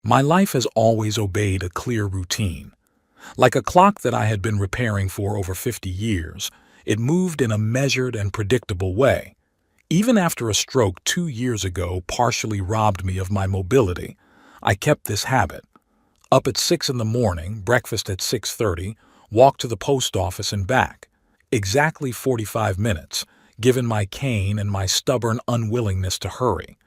My life has always obeyed a clear routine. Like a clock that I had been repairing for over 50 years, it moved in a measured and predictable way. Even after a stroke 2 years ago partially robbed me of my mobility, I kept this habit. Up at 6 in the morning, breakfast at 6:30, walk to the post office and back. Exactly 45 minutes, given my cane and my stubborn unwillingness to hurry.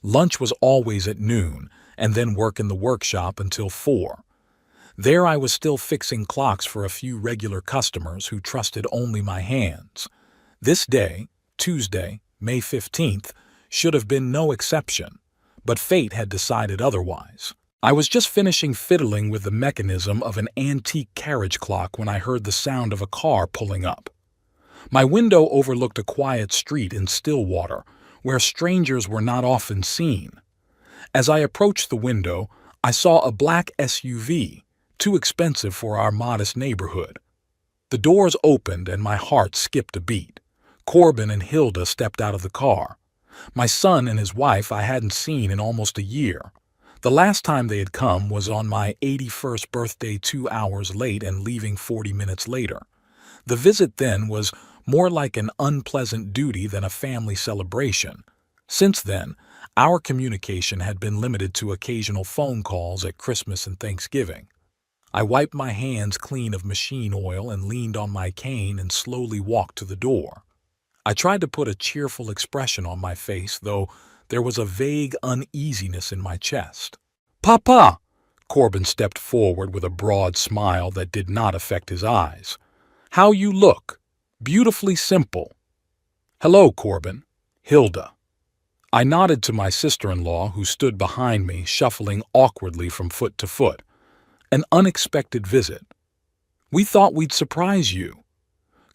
Lunch was always at noon, and then work in the workshop until 4. There I was still fixing clocks for a few regular customers who trusted only my hands. This day, Tuesday, May 15th, should have been no exception, but fate had decided otherwise. I was just finishing fiddling with the mechanism of an antique carriage clock when I heard the sound of a car pulling up. My window overlooked a quiet street in Stillwater, where strangers were not often seen. As I approached the window, I saw a black SUV, too expensive for our modest neighborhood. The doors opened and my heart skipped a beat. Corbin and Hilda stepped out of the car. My son and his wife I hadn't seen in almost a year. The last time they had come was on my 81st birthday 2 hours late and leaving 40 minutes later. The visit then was more like an unpleasant duty than a family celebration. Since then, our communication had been limited to occasional phone calls at Christmas and Thanksgiving. I wiped my hands clean of machine oil and leaned on my cane and slowly walked to the door. I tried to put a cheerful expression on my face, though there was a vague uneasiness in my chest. "Papa!" Corbin stepped forward with a broad smile that did not affect his eyes. "How you look! Beautifully simple." "Hello, Corbin." "Hilda." I nodded to my sister-in-law, who stood behind me, shuffling awkwardly from foot to foot. An unexpected visit. "We thought we'd surprise you."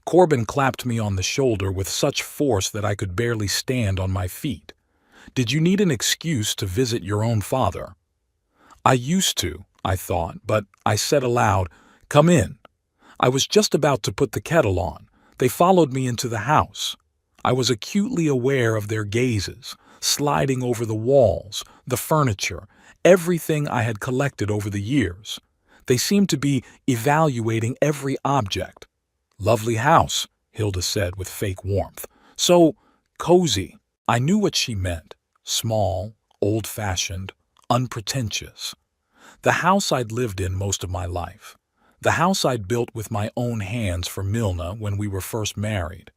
Corbin clapped me on the shoulder with such force that I could barely stand on my feet. "Did you need an excuse to visit your own father?" I used to, I thought, but I said aloud, "Come in." I was just about to put the kettle on. They followed me into the house. I was acutely aware of their gazes, sliding over the walls, the furniture, everything I had collected over the years. They seemed to be evaluating every object. "Lovely house," Hilda said with fake warmth. "So cozy." I knew what she meant. Small, old-fashioned, unpretentious. The house I'd lived in most of my life. The house I'd built with my own hands for Milna when we were first married.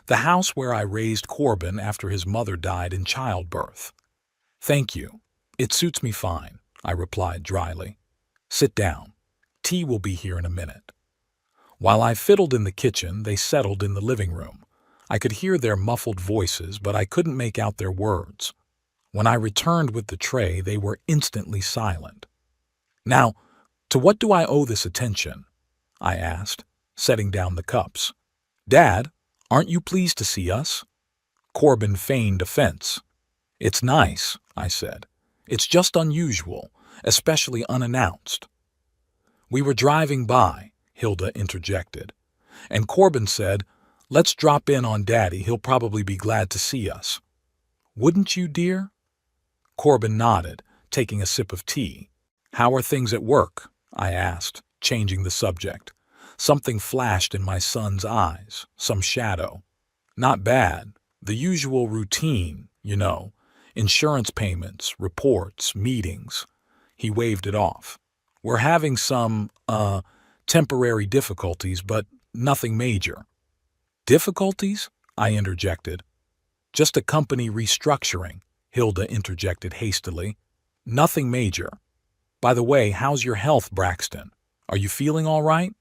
The house where I raised Corbin after his mother died in childbirth. "Thank you. It suits me fine," I replied dryly. "Sit down. Tea will be here in a minute." While I fiddled in the kitchen, they settled in the living room. I could hear their muffled voices, but I couldn't make out their words. When I returned with the tray, they were instantly silent. "Now, to what do I owe this attention?" I asked, setting down the cups. "Dad, aren't you pleased to see us?" Corbin feigned offense. "It's nice," I said. "It's just unusual, especially unannounced." "We were driving by," Hilda interjected, and Corbin said, "Let's drop in on Daddy. He'll probably be glad to see us." "Wouldn't you, dear?" Corbin nodded, taking a sip of tea. "How are things at work?" I asked, changing the subject. Something flashed in my son's eyes, some shadow. "Not bad. The usual routine, you know. Insurance payments, reports, meetings." He waved it off. "We're having some, temporary difficulties, but nothing major." "Difficulties?" I interjected. "Just a company restructuring," Hilda interjected hastily. "Nothing major. By the way, how's your health, Braxton? Are you feeling all right?"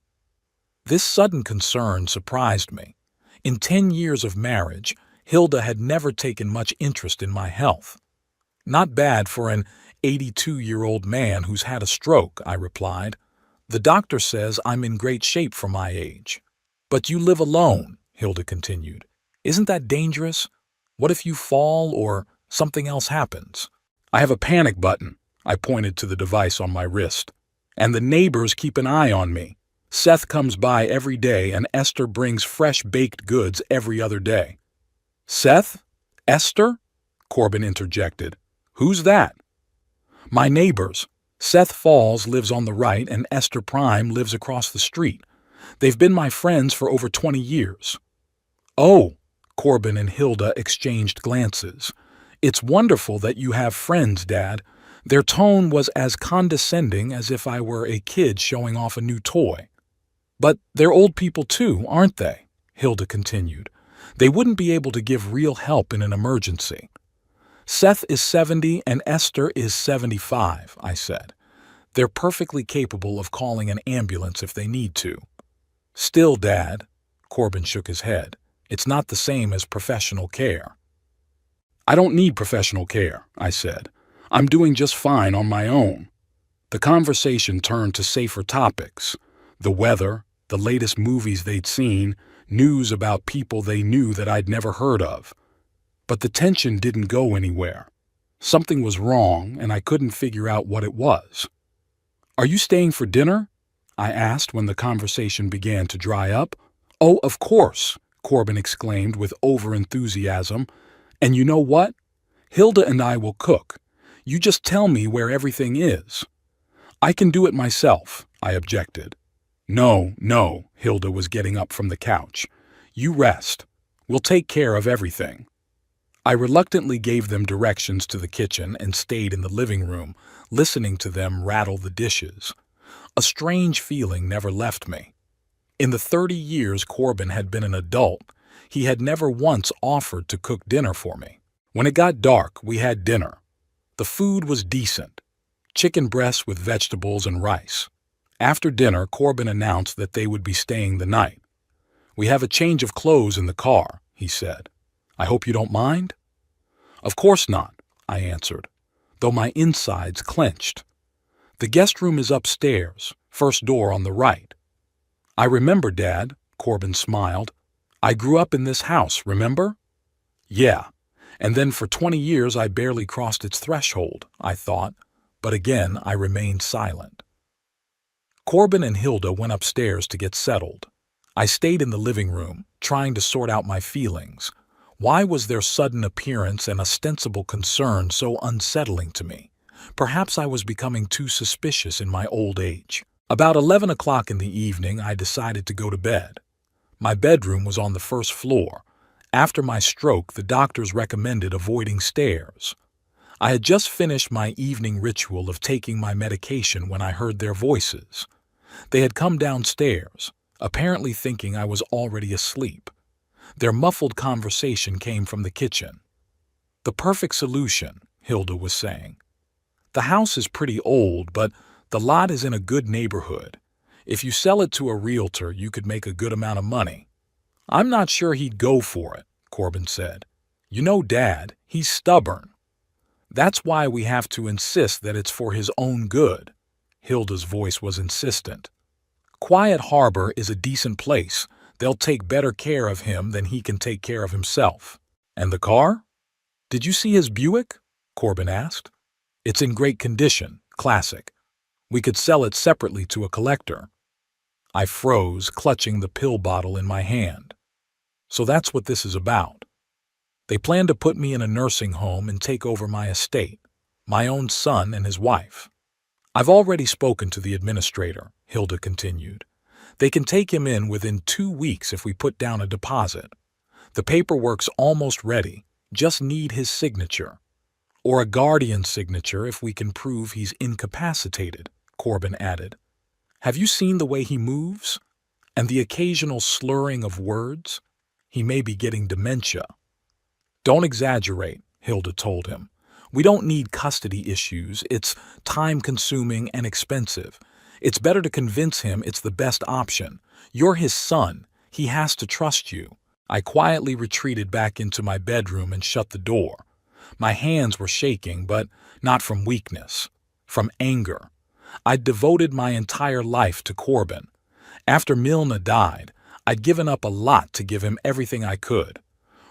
This sudden concern surprised me. In 10 years of marriage, Hilda had never taken much interest in my health. "Not bad for an 82-year-old man who's had a stroke," I replied. "The doctor says I'm in great shape for my age." "But you live alone," Hilda continued. "Isn't that dangerous? What if you fall or something else happens?" "I have a panic button," I pointed to the device on my wrist. "And the neighbors keep an eye on me. Seth comes by every day and Esther brings fresh baked goods every other day." "Seth? Esther?" Corbin interjected. "Who's that?" "My neighbors. Seth Falls lives on the right and Esther Prime lives across the street. They've been my friends for over 20 years. Oh, Corbin and Hilda exchanged glances. It's wonderful that you have friends, Dad. Their tone was as condescending as if I were a kid showing off a new toy. But they're old people too, aren't they? Hilda continued. They wouldn't be able to give real help in an emergency. Seth is 70 and Esther is 75, I said. They're perfectly capable of calling an ambulance if they need to. Still, Dad, Corbin shook his head, it's not the same as professional care. I don't need professional care, I said. I'm doing just fine on my own. The conversation turned to safer topics. The weather, the latest movies they'd seen, news about people they knew that I'd never heard of. But the tension didn't go anywhere. Something was wrong, and I couldn't figure out what it was. Are you staying for dinner? I asked when the conversation began to dry up. Oh, of course, Corbin exclaimed with overenthusiasm. And you know what? Hilda and I will cook. You just tell me where everything is. I can do it myself, I objected. No, Hilda was getting up from the couch. You rest. We'll take care of everything. I reluctantly gave them directions to the kitchen and stayed in the living room, listening to them rattle the dishes. A strange feeling never left me. In the 30 years Corbin had been an adult, he had never once offered to cook dinner for me. When it got dark, we had dinner. The food was decent. Chicken breasts with vegetables and rice. After dinner, Corbin announced that they would be staying the night. We have a change of clothes in the car, he said. I hope you don't mind? Of course not, I answered, though my insides clenched. The guest room is upstairs, first door on the right. I remember, Dad, Corbin smiled. I grew up in this house, remember? Yeah, and then for 20 years I barely crossed its threshold, I thought, but again I remained silent. Corbin and Hilda went upstairs to get settled. I stayed in the living room, trying to sort out my feelings. Why was their sudden appearance and ostensible concern so unsettling to me? Perhaps I was becoming too suspicious in my old age. About 11 o'clock in the evening, I decided to go to bed. My bedroom was on the first floor. After my stroke, the doctors recommended avoiding stairs. I had just finished my evening ritual of taking my medication when I heard their voices. They had come downstairs, apparently thinking I was already asleep. Their muffled conversation came from the kitchen. The perfect solution, Hilda was saying. The house is pretty old, but the lot is in a good neighborhood. If you sell it to a realtor, you could make a good amount of money. I'm not sure he'd go for it, Corbin said. You know, Dad, he's stubborn. That's why we have to insist that it's for his own good. Hilda's voice was insistent. Quiet Harbor is a decent place. They'll take better care of him than he can take care of himself. And the car? Did you see his Buick? Corbin asked. It's in great condition, classic. We could sell it separately to a collector. I froze, clutching the pill bottle in my hand. So that's what this is about. They plan to put me in a nursing home and take over my estate, my own son and his wife. I've already spoken to the administrator, Hilda continued. They can take him in within 2 weeks if we put down a deposit. The paperwork's almost ready, just need his signature. Or a guardian's signature if we can prove he's incapacitated, Corbin added. Have you seen the way he moves? And the occasional slurring of words? He may be getting dementia. Don't exaggerate, Hilda told him. We don't need custody issues. It's time-consuming and expensive. It's better to convince him it's the best option. You're his son. He has to trust you. I quietly retreated back into my bedroom and shut the door. My hands were shaking, but not from weakness, from anger. I'd devoted my entire life to Corbin. After Milna died, I'd given up a lot to give him everything I could.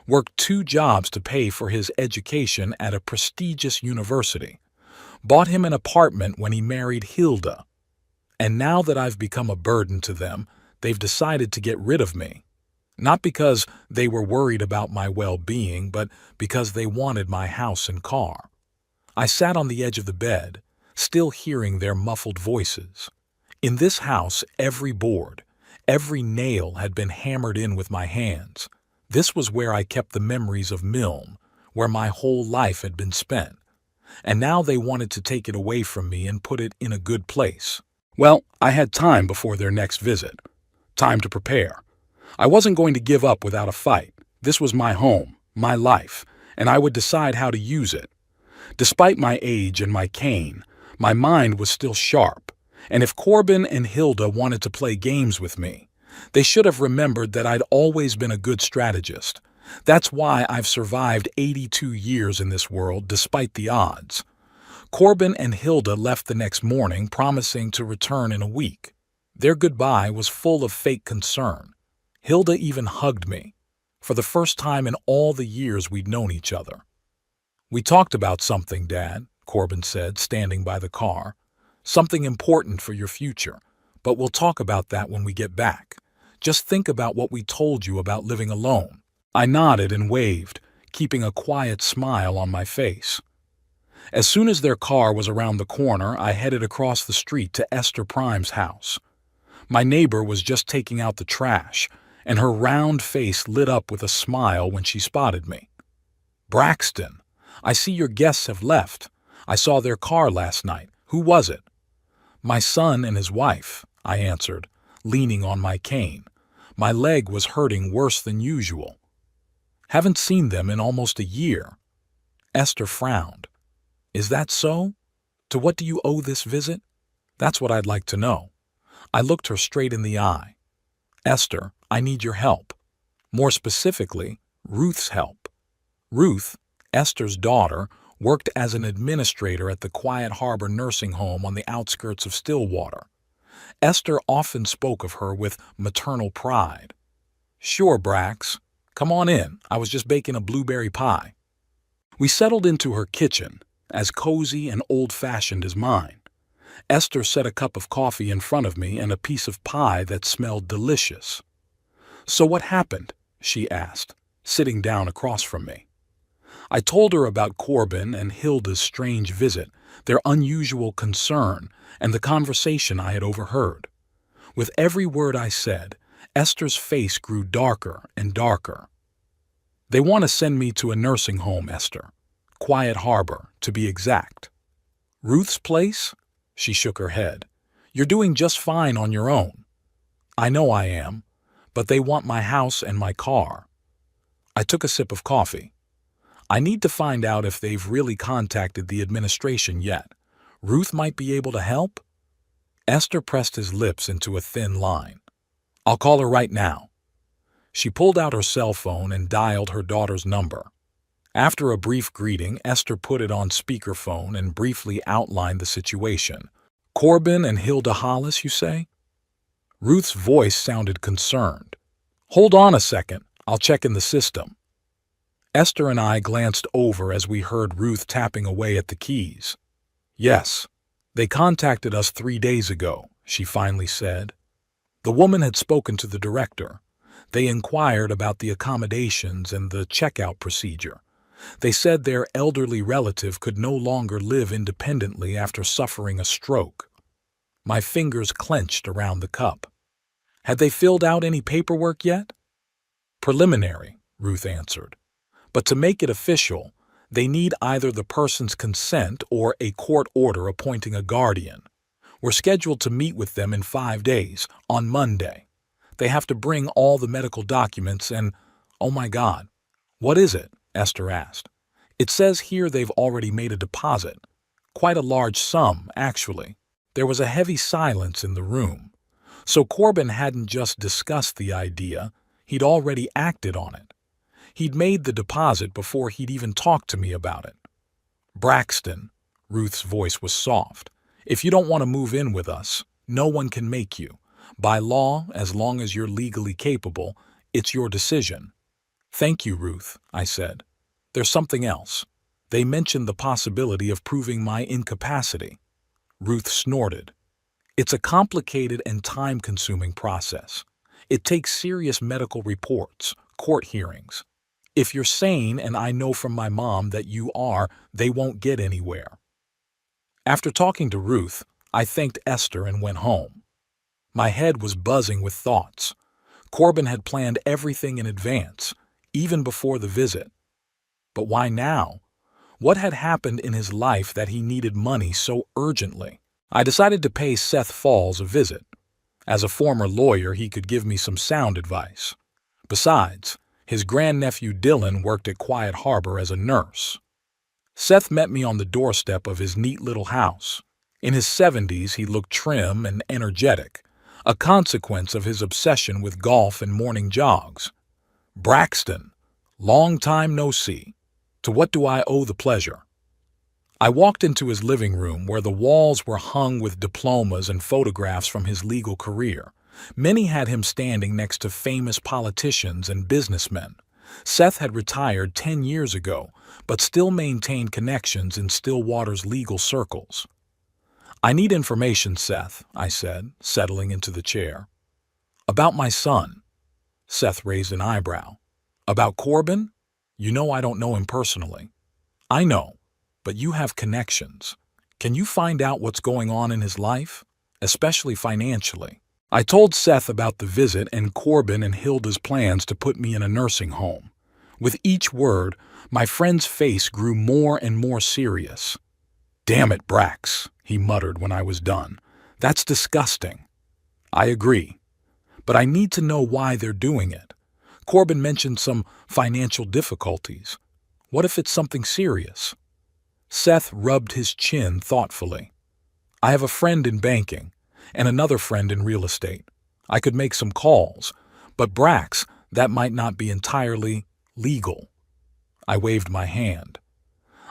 Worked 2 jobs to pay for his education at a prestigious university. Bought him an apartment when he married Hilda. And now that I've become a burden to them, they've decided to get rid of me. Not because they were worried about my well-being, but because they wanted my house and car. I sat on the edge of the bed, still hearing their muffled voices. In this house, every board, every nail had been hammered in with my hands. This was where I kept the memories of Milne, where my whole life had been spent. And now they wanted to take it away from me and put it in a good place. Well, I had time before their next visit. Time to prepare. I wasn't going to give up without a fight. This was my home, my life, and I would decide how to use it. Despite my age and my cane, my mind was still sharp, and if Corbin and Hilda wanted to play games with me, they should have remembered that I'd always been a good strategist. That's why I've survived 82 years in this world despite the odds. Corbin and Hilda left the next morning, promising to return in a week. Their goodbye was full of fake concern. Hilda even hugged me, for the first time in all the years we'd known each other. "We talked about something, Dad," Corbin said, standing by the car. "Something important for your future, but we'll talk about that when we get back. Just think about what we told you about living alone." I nodded and waved, keeping a quiet smile on my face. As soon as their car was around the corner, I headed across the street to Esther Prime's house. My neighbor was just taking out the trash, and her round face lit up with a smile when she spotted me. "Braxton, I see your guests have left. I saw their car last night. Who was it?" "My son and his wife," I answered, leaning on my cane. My leg was hurting worse than usual. "Haven't seen them in almost a year." Esther frowned. "Is that so? To what do you owe this visit?" "That's what I'd like to know." I looked her straight in the eye. "Esther, I need your help. More specifically, Ruth's help." Ruth, Esther's daughter, worked as an administrator at the Quiet Harbor nursing home on the outskirts of Stillwater. Esther often spoke of her with maternal pride. "Sure, Brax. Come on in. I was just baking a blueberry pie." We settled into her kitchen, as cozy and old-fashioned as mine. Esther set a cup of coffee in front of me and a piece of pie that smelled delicious. "So what happened?" she asked, sitting down across from me. I told her about Corbin and Hilda's strange visit, their unusual concern, and the conversation I had overheard. With every word I said, Esther's face grew darker and darker. "They want to send me to a nursing home, Esther. Quiet Harbor, to be exact." "Ruth's place?" She shook her head. "You're doing just fine on your own." "I know I am, but they want my house and my car." I took a sip of coffee. "I need to find out if they've really contacted the administration yet. Ruth might be able to help?" Esther pressed his lips into a thin line. "I'll call her right now." She pulled out her cell phone and dialed her daughter's number. After a brief greeting, Esther put it on speakerphone and briefly outlined the situation. "Corbin and Hilda Hollis, you say?" Ruth's voice sounded concerned. "Hold on a second. I'll check in the system." Esther and I glanced over as we heard Ruth tapping away at the keys. "Yes, they contacted us 3 days ago," she finally said. The woman had spoken to the director. They inquired about the accommodations and the checkout procedure. They said their elderly relative could no longer live independently after suffering a stroke. My fingers clenched around the cup. "Had they filled out any paperwork yet?" "Preliminary," Ruth answered. "But to make it official, they need either the person's consent or a court order appointing a guardian. We're scheduled to meet with them in 5 days, on Monday. They have to bring all the medical documents and, oh my God." "What is it?" Esther asked. "It says here they've already made a deposit. Quite a large sum, actually." There was a heavy silence in the room. So Corbin hadn't just discussed the idea, he'd already acted on it. He'd made the deposit before he'd even talked to me about it. "Braxton," Ruth's voice was soft, "if you don't want to move in with us, no one can make you. By law, as long as you're legally capable, it's your decision." "Thank you, Ruth," I said. "There's something else. They mentioned the possibility of proving my incapacity." Ruth snorted. "It's a complicated and time-consuming process. It takes serious medical reports, court hearings. If you're sane, and I know from my mom that you are, they won't get anywhere." After talking to Ruth, I thanked Esther and went home. My head was buzzing with thoughts. Corbin had planned everything in advance, even before the visit. But why now? What had happened in his life that he needed money so urgently? I decided to pay Seth Falls a visit. As a former lawyer, he could give me some sound advice. Besides, his grandnephew Dylan worked at Quiet Harbor as a nurse. Seth met me on the doorstep of his neat little house. In his 70s, he looked trim and energetic, a consequence of his obsession with golf and morning jogs. "Braxton, long time no see. To what do I owe the pleasure?" I walked into his living room where the walls were hung with diplomas and photographs from his legal career. Many had him standing next to famous politicians and businessmen. Seth had retired 10 years ago, but still maintained connections in Stillwater's legal circles. "I need information, Seth," I said, settling into the chair. "About my son." Seth raised an eyebrow. "About Corbin? You know I don't know him personally." "I know, but you have connections. Can you find out what's going on in his life, especially financially?" I told Seth about the visit and Corbin and Hilda's plans to put me in a nursing home. With each word, my friend's face grew more and more serious. "Damn it, Brax," he muttered when I was done. "That's disgusting." "I agree. But I need to know why they're doing it. Corbin mentioned some financial difficulties. What if it's something serious?" Seth rubbed his chin thoughtfully. "I have a friend in banking and another friend in real estate. I could make some calls, but Brax, that might not be entirely legal." I waved my hand.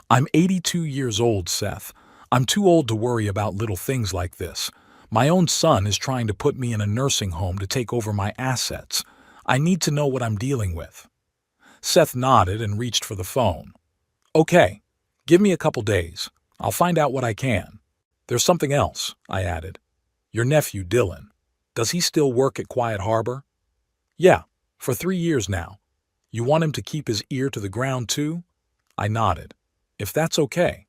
"I'm 82 years old, Seth. I'm too old to worry about little things like this. My own son is trying to put me in a nursing home to take over my assets. I need to know what I'm dealing with." Seth nodded and reached for the phone. "Okay, give me a couple days. I'll find out what I can." "There's something else," I added. "Your nephew, Dylan. Does he still work at Quiet Harbor?" "Yeah, for 3 years now. You want him to keep his ear to the ground too?" I nodded. "If that's okay.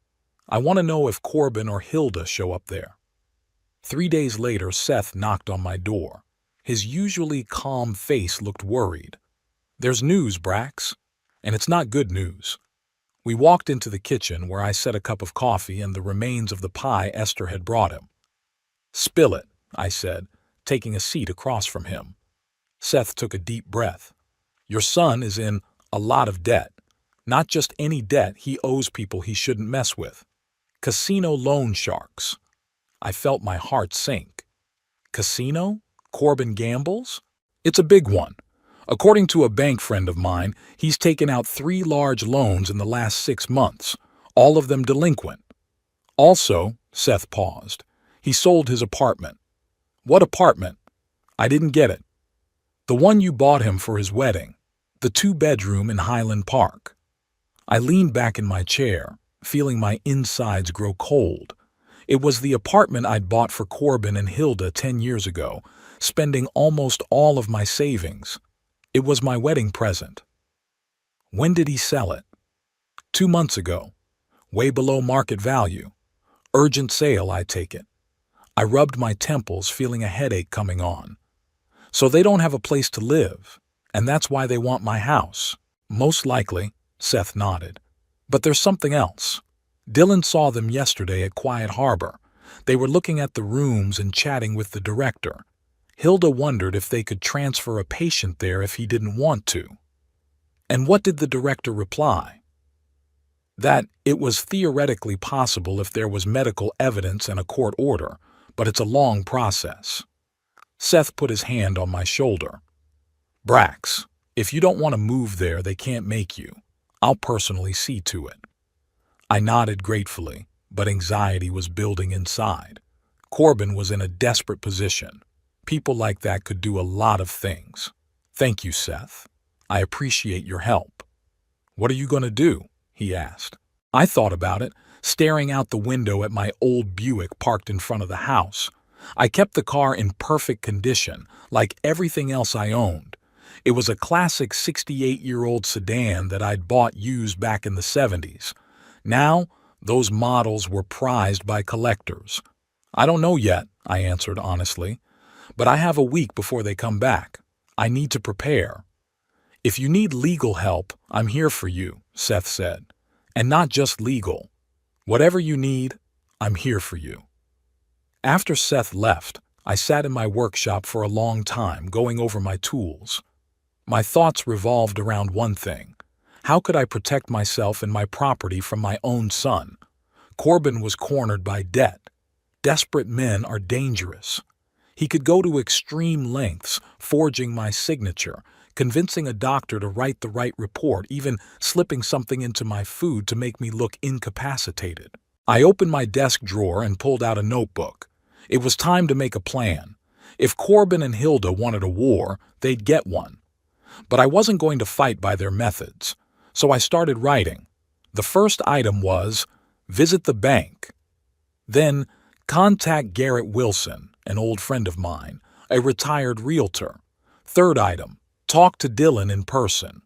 I want to know if Corbin or Hilda show up there." 3 days later, Seth knocked on my door. His usually calm face looked worried. "There's news, Brax, and it's not good news." We walked into the kitchen where I set a cup of coffee and the remains of the pie Esther had brought him. "Spill it," I said, taking a seat across from him. Seth took a deep breath. "Your son is in a lot of debt. Not just any debt, he owes people he shouldn't mess with. Casino loan sharks." I felt my heart sink. "Casino? Corbin gambles?" "It's a big one. According to a bank friend of mine, he's taken out 3 large loans in the last 6 months, all of them delinquent. Also," Seth paused, "he sold his apartment." "What apartment?" "I didn't get it." "The one you bought him for his wedding. The 2-bedroom in Highland Park." I leaned back in my chair, feeling my insides grow cold. It was the apartment I'd bought for Corbin and Hilda 10 years ago, spending almost all of my savings. It was my wedding present. "When did he sell it?" 2 months ago. Way below market value. Urgent sale, I take it." I rubbed my temples, feeling a headache coming on. "So they don't have a place to live, and that's why they want my house." "Most likely," Seth nodded. "But there's something else. Dylan saw them yesterday at Quiet Harbor. They were looking at the rooms and chatting with the director. Hilda wondered if they could transfer a patient there if he didn't want to." "And what did the director reply?" "That it was theoretically possible if there was medical evidence and a court order, but it's a long process." Seth put his hand on my shoulder. "Brax, if you don't want to move there, they can't make you. I'll personally see to it." I nodded gratefully, but anxiety was building inside. Corbin was in a desperate position. People like that could do a lot of things. "Thank you, Seth. I appreciate your help." "What are you going to do?" he asked. I thought about it, staring out the window at my old Buick parked in front of the house. I kept the car in perfect condition, like everything else I owned. It was a classic 68-year-old sedan that I'd bought used back in the 70s. Now, Those models were prized by collectors. I don't know yet, I answered honestly, but I have a week before they come back. I need to prepare. If you need legal help, I'm here for you, Seth said. And not just legal. Whatever you need, I'm here for you. After Seth left, I sat in my workshop for a long time going over my tools. My thoughts revolved around one thing. How could I protect myself and my property from my own son? Corbin was cornered by debt. Desperate men are dangerous. He could go to extreme lengths, forging my signature, convincing a doctor to write the right report, even slipping something into my food to make me look incapacitated. I opened my desk drawer and pulled out a notebook. It was time to make a plan. If Corbin and Hilda wanted a war, they'd get one. But I wasn't going to fight by their methods, so I started writing. The first item was, visit the bank. Then, contact Garrett Wilson, an old friend of mine, a retired realtor. Third item, talk to Dylan in person.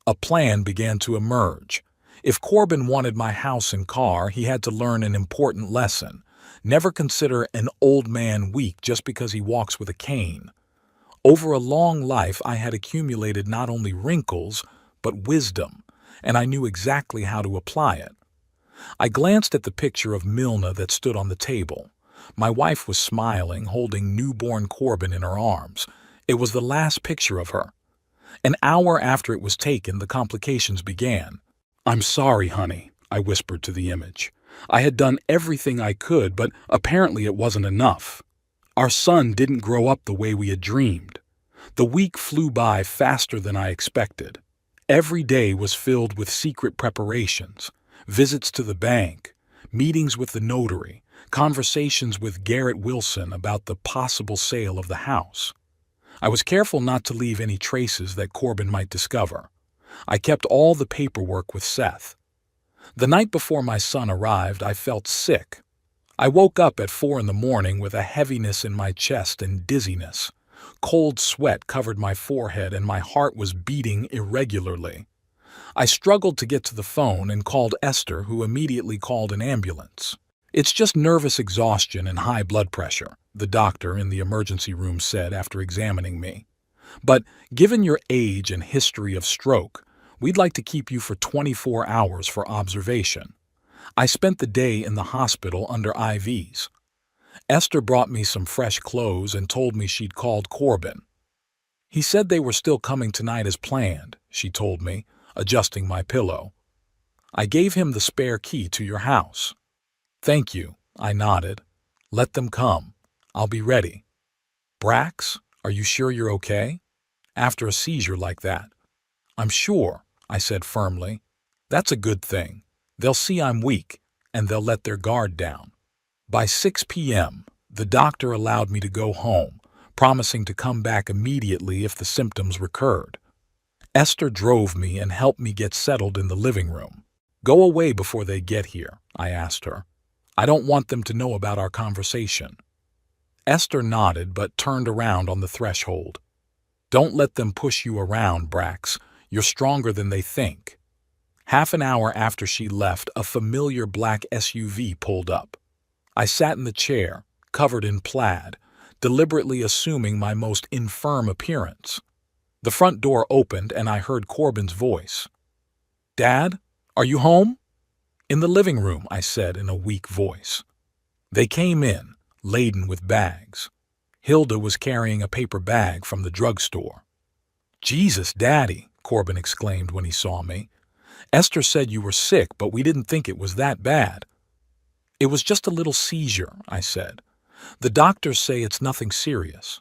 A plan began to emerge. If Corbin wanted my house and car, he had to learn an important lesson. Never consider an old man weak just because he walks with a cane. Over a long life, I had accumulated not only wrinkles, but wisdom, and I knew exactly how to apply it. I glanced at the picture of Milna that stood on the table. My wife was smiling, holding newborn Corbin in her arms. It was the last picture of her. An hour after it was taken, the complications began. "I'm sorry, honey," I whispered to the image. I had done everything I could, but apparently it wasn't enough. Our son didn't grow up the way we had dreamed. The week flew by faster than I expected. Every day was filled with secret preparations, visits to the bank, meetings with the notary, conversations with Garrett Wilson about the possible sale of the house. I was careful not to leave any traces that Corbin might discover. I kept all the paperwork with Seth. The night before my son arrived, I felt sick. I woke up at 4 a.m. with a heaviness in my chest and dizziness. Cold sweat covered my forehead and my heart was beating irregularly. I struggled to get to the phone and called Esther, who immediately called an ambulance. "It's just nervous exhaustion and high blood pressure," the doctor in the emergency room said after examining me. "But given your age and history of stroke, we'd like to keep you for 24 hours for observation." I spent the day in the hospital under IVs. Esther brought me some fresh clothes and told me she'd called Corbin. "He said they were still coming tonight as planned," she told me, adjusting my pillow. "I gave him the spare key to your house." "Thank you," I nodded. "Let them come. I'll be ready." "Brax, are you sure you're okay? After a seizure like that." "I'm sure," I said firmly. "That's a good thing. They'll see I'm weak, and they'll let their guard down." By 6 p.m., the doctor allowed me to go home, promising to come back immediately if the symptoms recurred. Esther drove me and helped me get settled in the living room. "Go away before they get here," I asked her. "I don't want them to know about our conversation." Esther nodded but turned around on the threshold. "Don't let them push you around, Brax. You're stronger than they think." Half an hour after she left, a familiar black SUV pulled up. I sat in the chair, covered in plaid, deliberately assuming my most infirm appearance. The front door opened and I heard Corbin's voice. "Dad, are you home?" "In the living room," I said in a weak voice. They came in, laden with bags. Hilda was carrying a paper bag from the drugstore. "Jesus, Daddy," Corbin exclaimed when he saw me. "Esther said you were sick, but we didn't think it was that bad." "It was just a little seizure," I said. "The doctors say it's nothing serious."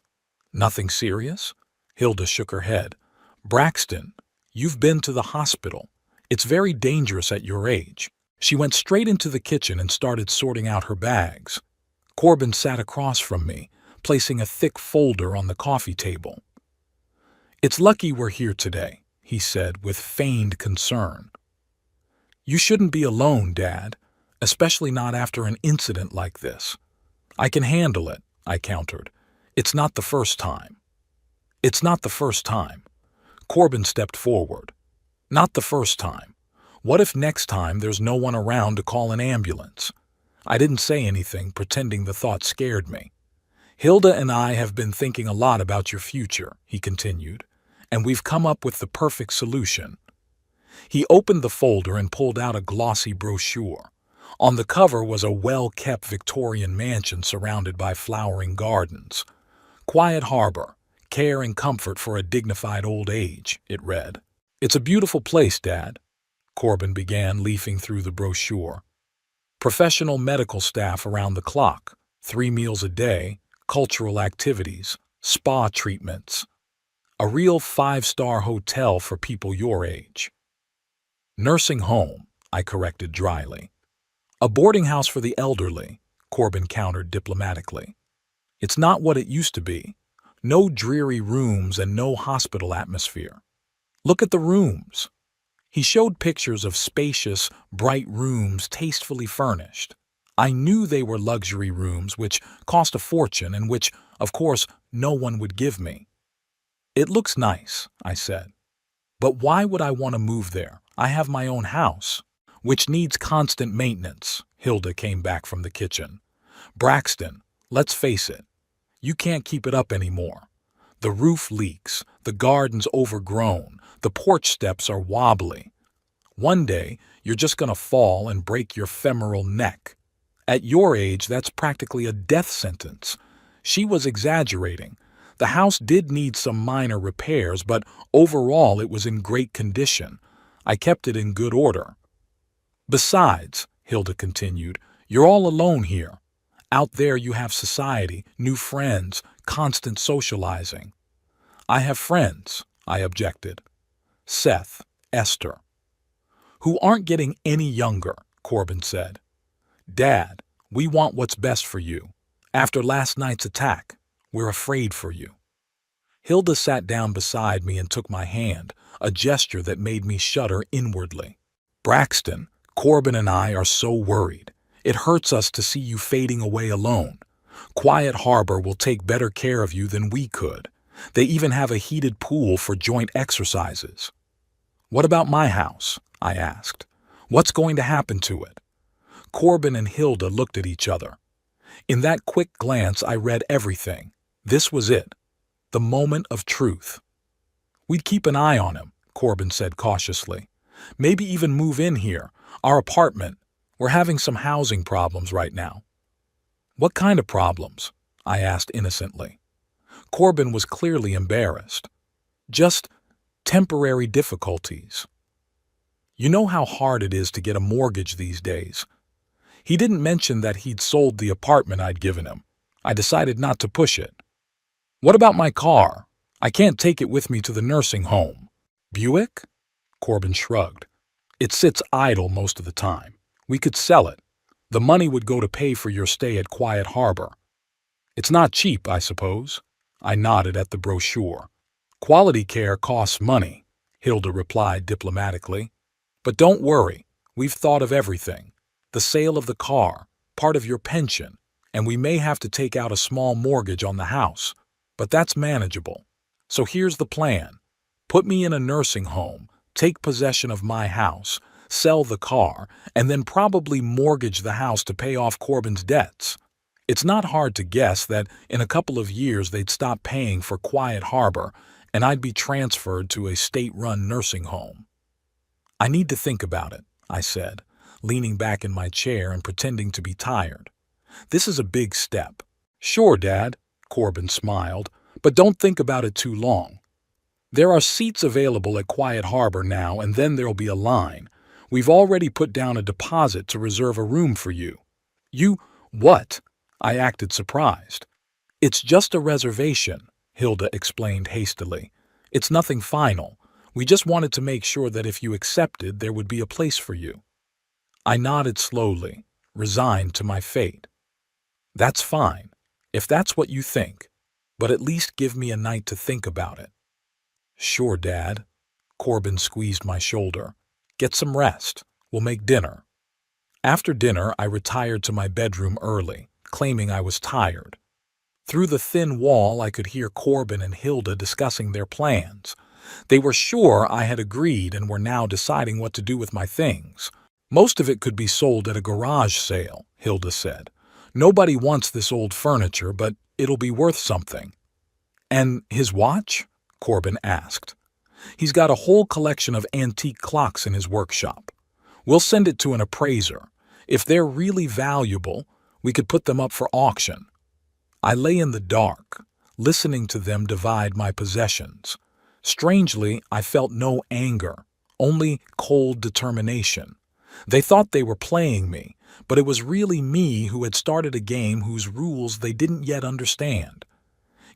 "Nothing serious?" Hilda shook her head. "Braxton, you've been to the hospital. It's very dangerous at your age." She went straight into the kitchen and started sorting out her bags. Corbin sat across from me, placing a thick folder on the coffee table. "It's lucky we're here today," he said with feigned concern. "You shouldn't be alone, Dad, especially not after an incident like this." "I can handle it," I countered. "It's not the first time." "It's not the first time." Corbin stepped forward. "Not the first time. What if next time there's no one around to call an ambulance? I didn't say anything, pretending the thought scared me. Hilda and I have been thinking a lot about your future, he continued, and we've come up with the perfect solution. He opened the folder and pulled out a glossy brochure. On the cover was a well-kept Victorian mansion surrounded by flowering gardens. Quiet Harbor, care and comfort for a dignified old age, it read. It's a beautiful place, Dad, Corbin began, leafing through the brochure. Professional medical staff around the clock, 3 meals a day, cultural activities, spa treatments. A real 5-star hotel for people your age. Nursing home, I corrected dryly. A boarding house for the elderly, Corbin countered diplomatically. It's not what it used to be. No dreary rooms and no hospital atmosphere. Look at the rooms. He showed pictures of spacious, bright rooms tastefully furnished. I knew they were luxury rooms which cost a fortune and which, of course, no one would give me. It looks nice, I said. But why would I want to move there? I have my own house, which needs constant maintenance. Hilda came back from the kitchen. Braxton, let's face it, you can't keep it up anymore. The roof leaks, the garden's overgrown, the porch steps are wobbly. One day, you're just going to fall and break your femoral neck. At your age, that's practically a death sentence. She was exaggerating. The house did need some minor repairs, but overall it was in great condition. I kept it in good order. Besides, Hilda continued, you're all alone here. Out there you have society, new friends, constant socializing. I have friends, I objected. Seth, Esther. Who aren't getting any younger, Corbin said. Dad, we want what's best for you. After last night's attack, we're afraid for you. Hilda sat down beside me and took my hand, a gesture that made me shudder inwardly. Braxton, Corbin and I are so worried. It hurts us to see you fading away alone. Quiet Harbor will take better care of you than we could. They even have a heated pool for joint exercises. What about my house? I asked. What's going to happen to it? Corbin and Hilda looked at each other. In that quick glance, I read everything. This was it. The moment of truth. We'd keep an eye on him, Corbin said cautiously. Maybe even move in here, our apartment. We're having some housing problems right now. What kind of problems? I asked innocently. Corbin was clearly embarrassed. Just temporary difficulties. You know how hard it is to get a mortgage these days. He didn't mention that he'd sold the apartment I'd given him. I decided not to push it. What about my car? I can't take it with me to the nursing home. Buick? Corbin shrugged. It sits idle most of the time. We could sell it. The money would go to pay for your stay at Quiet Harbor. It's not cheap, I suppose. I nodded at the brochure. Quality care costs money, Hilda replied diplomatically. But don't worry, we've thought of everything. The sale of the car, part of your pension, and we may have to take out a small mortgage on the house. But that's manageable. So here's the plan. Put me in a nursing home, take possession of my house, sell the car, and then probably mortgage the house to pay off Corbin's debts. It's not hard to guess that in a couple of years they'd stop paying for Quiet Harbor and I'd be transferred to a state-run nursing home. I need to think about it, I said, leaning back in my chair and pretending to be tired. This is a big step. Sure, Dad, Corbin smiled, but don't think about it too long. There are seats available at Quiet Harbor now, and then there'll be a line. We've already put down a deposit to reserve a room for you. You, what? I acted surprised. It's just a reservation, Hilda explained hastily. It's nothing final. We just wanted to make sure that if you accepted, there would be a place for you. I nodded slowly, resigned to my fate. That's fine, if that's what you think, but at least give me a night to think about it. Sure, Dad. Corbin squeezed my shoulder. Get some rest. We'll make dinner. After dinner, I retired to my bedroom early, claiming I was tired. Through the thin wall, I could hear Corbin and Hilda discussing their plans. They were sure I had agreed and were now deciding what to do with my things. Most of it could be sold at a garage sale, Hilda said. Nobody wants this old furniture, but it'll be worth something. And his watch? Corbin asked. He's got a whole collection of antique clocks in his workshop. We'll send it to an appraiser. If they're really valuable, we could put them up for auction. I lay in the dark, listening to them divide my possessions. Strangely, I felt no anger, only cold determination. They thought they were playing me, but it was really me who had started a game whose rules they didn't yet understand.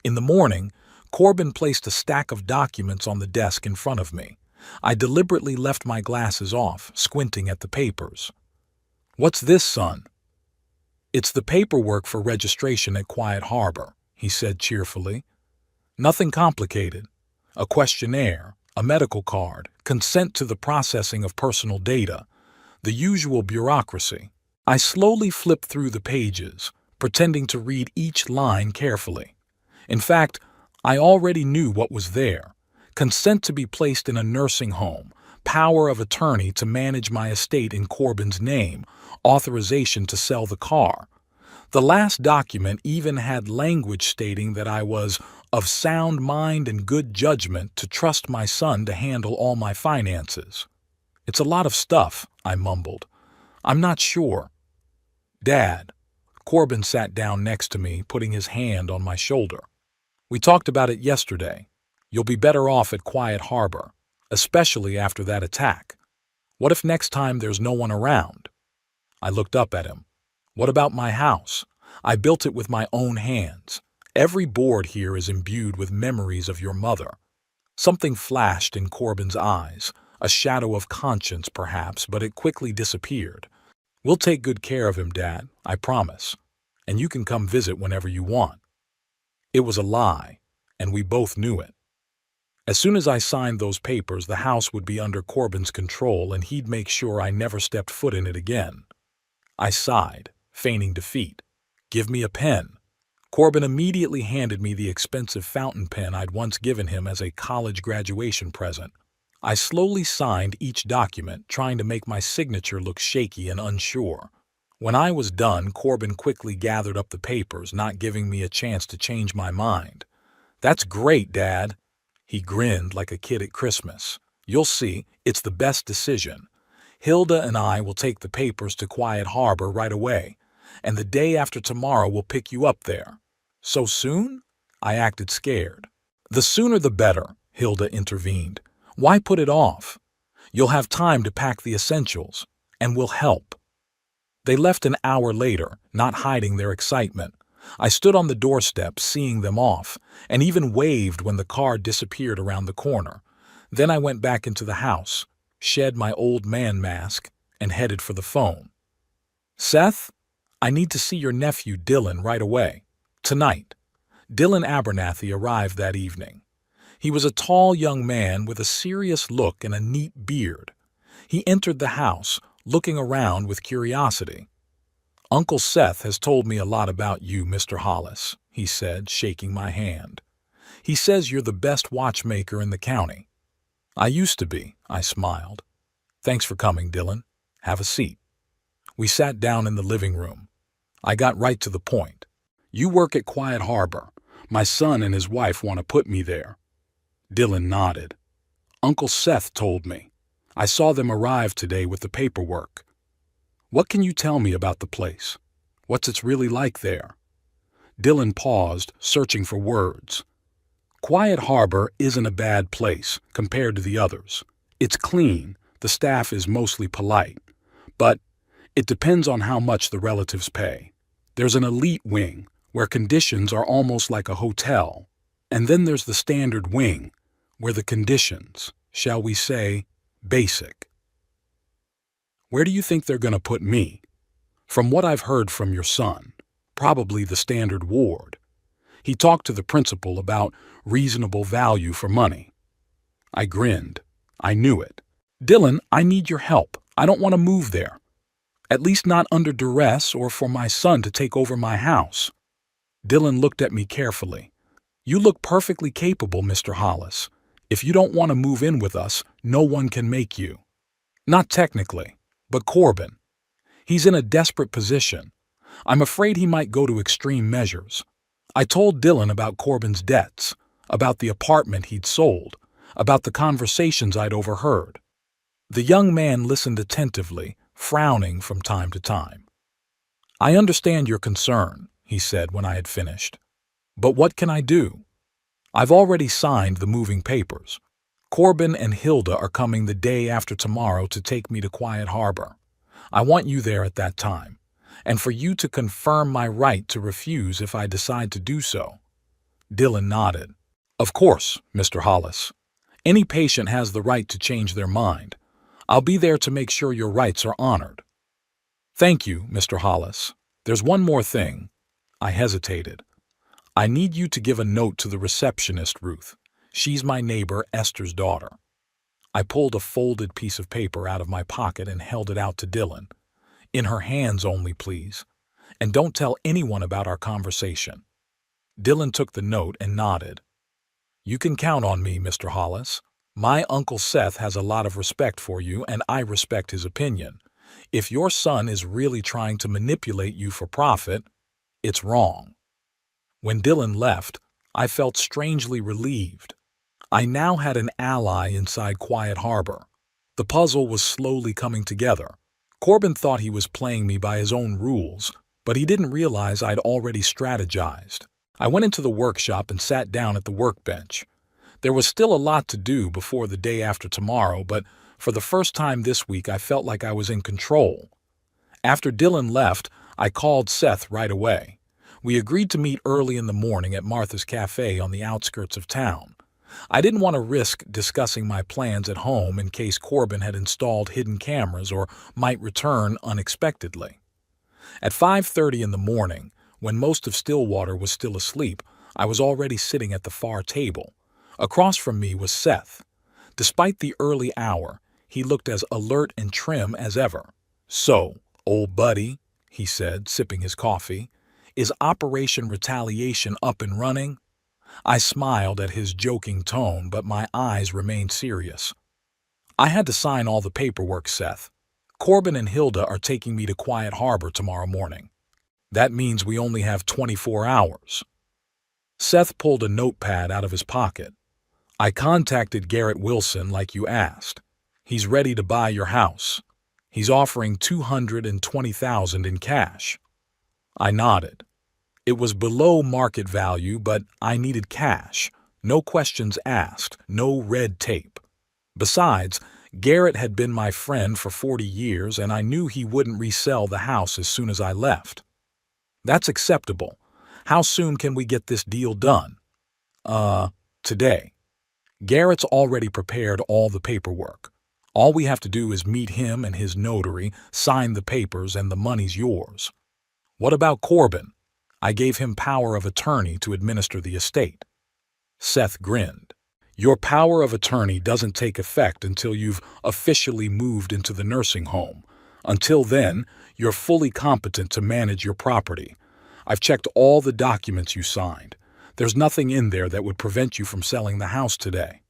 In the morning, Corbin placed a stack of documents on the desk in front of me. I deliberately left my glasses off, squinting at the papers. "What's this, son?" "It's the paperwork for registration at Quiet Harbor," he said cheerfully. "Nothing complicated. A questionnaire, a medical card, consent to the processing of personal data, the usual bureaucracy." I slowly flipped through the pages, pretending to read each line carefully. In fact, I already knew what was there. Consent to be placed in a nursing home, power of attorney to manage my estate in Corbin's name, authorization to sell the car. The last document even had language stating that I was of sound mind and good judgment to trust my son to handle all my finances. "It's a lot of stuff," I mumbled. "I'm not sure." "Dad." Corbin sat down next to me, putting his hand on my shoulder. "We talked about it yesterday. You'll be better off at Quiet Harbor, especially after that attack. What if next time there's no one around?" I looked up at him. "What about my house? I built it with my own hands. Every board here is imbued with memories of your mother." Something flashed in Corbin's eyes, a shadow of conscience perhaps, but it quickly disappeared. "We'll take good care of him, Dad, I promise. And you can come visit whenever you want." It was a lie, and we both knew it. As soon as I signed those papers, the house would be under Corbin's control, and he'd make sure I never stepped foot in it again. I sighed, feigning defeat. "Give me a pen." Corbin immediately handed me the expensive fountain pen I'd once given him as a college graduation present. I slowly signed each document, trying to make my signature look shaky and unsure. When I was done, Corbin quickly gathered up the papers, not giving me a chance to change my mind. "That's great, Dad." He grinned like a kid at Christmas. "You'll see, it's the best decision. Hilda and I will take the papers to Quiet Harbor right away, and the day after tomorrow we'll pick you up there." "So soon?" I acted scared. "The sooner the better," Hilda intervened. "Why put it off? You'll have time to pack the essentials, and we'll help." They left an hour later, not hiding their excitement. I stood on the doorstep, seeing them off, and even waved when the car disappeared around the corner. Then I went back into the house, shed my old man mask, and headed for the phone. "Seth, I need to see your nephew Dylan right away. Tonight." Dylan Abernathy arrived that evening. He was a tall young man with a serious look and a neat beard. He entered the house, looking around with curiosity. "Uncle Seth has told me a lot about you, Mr. Hollis," he said, shaking my hand. "He says you're the best watchmaker in the county." "I used to be," I smiled. "Thanks for coming, Dylan. Have a seat." We sat down in the living room. I got right to the point. "You work at Quiet Harbor. My son and his wife want to put me there." Dylan nodded. "Uncle Seth told me. I saw them arrive today with the paperwork." "What can you tell me about the place? What's it really like there?" Dylan paused, searching for words. "Quiet Harbor isn't a bad place compared to the others. It's clean, the staff is mostly polite. But it depends on how much the relatives pay. There's an elite wing, where conditions are almost like a hotel. And then there's the standard wing, where the conditions, shall we say, basic." "Where do you think they're going to put me?" "From what I've heard from your son, probably the standard ward. He talked to the principal about reasonable value for money." I grinned. I knew it. "Dylan, I need your help. I don't want to move there. At least not under duress or for my son to take over my house." Dylan looked at me carefully. "You look perfectly capable, Mr. Hollis. If you don't want to move in with us, no one can make you. Not technically, but Corbin. He's in a desperate position. I'm afraid he might go to extreme measures. I told Dylan about Corbin's debts, about the apartment he'd sold, about the conversations I'd overheard. The young man listened attentively, frowning from time to time. "I understand your concern," he said when I had finished. "But what can I do? I've already signed the moving papers. Corbin and Hilda are coming the day after tomorrow to take me to Quiet Harbor. I want you there at that time, and for you to confirm my right to refuse if I decide to do so." Dylan nodded. "Of course, Mr. Hollis. Any patient has the right to change their mind. I'll be there to make sure your rights are honored." "Thank you, Mr. Hollis. There's one more thing." I hesitated. "I need you to give a note to the receptionist, Ruth. She's my neighbor, Esther's daughter." I pulled a folded piece of paper out of my pocket and held it out to Dylan. "In her hands only, please. And don't tell anyone about our conversation." Dylan took the note and nodded. "You can count on me, Mr. Hollis. My Uncle Seth has a lot of respect for you, and I respect his opinion. If your son is really trying to manipulate you for profit, it's wrong." When Dylan left, I felt strangely relieved. I now had an ally inside Quiet Harbor. The puzzle was slowly coming together. Corbin thought he was playing me by his own rules, but he didn't realize I'd already strategized. I went into the workshop and sat down at the workbench. There was still a lot to do before the day after tomorrow, but for the first time this week I felt like I was in control. After Dylan left, I called Seth right away. We agreed to meet early in the morning at Martha's Cafe on the outskirts of town. I didn't want to risk discussing my plans at home in case Corbin had installed hidden cameras or might return unexpectedly. At 5:30 in the morning, when most of Stillwater was still asleep, I was already sitting at the far table. Across from me was Seth. Despite the early hour, he looked as alert and trim as ever. "So, old buddy," he said, sipping his coffee, "is Operation Retaliation up and running?" I smiled at his joking tone, but my eyes remained serious. "I had to sign all the paperwork, Seth. Corbin and Hilda are taking me to Quiet Harbor tomorrow morning. That means we only have 24 hours. Seth pulled a notepad out of his pocket. "I contacted Garrett Wilson like you asked. He's ready to buy your house. He's offering $220,000 in cash." I nodded. It was below market value, but I needed cash. No questions asked, no red tape. Besides, Garrett had been my friend for 40 years, and I knew he wouldn't resell the house as soon as I left. "That's acceptable. How soon can we get this deal done?" Today. Garrett's already prepared all the paperwork. All we have to do is meet him and his notary, sign the papers, and the money's yours." "What about Corbin?" "I gave him power of attorney to administer the estate." Seth grinned. "Your power of attorney doesn't take effect until you've officially moved into the nursing home. Until then, you're fully competent to manage your property. I've checked all the documents you signed. There's nothing in there that would prevent you from selling the house today."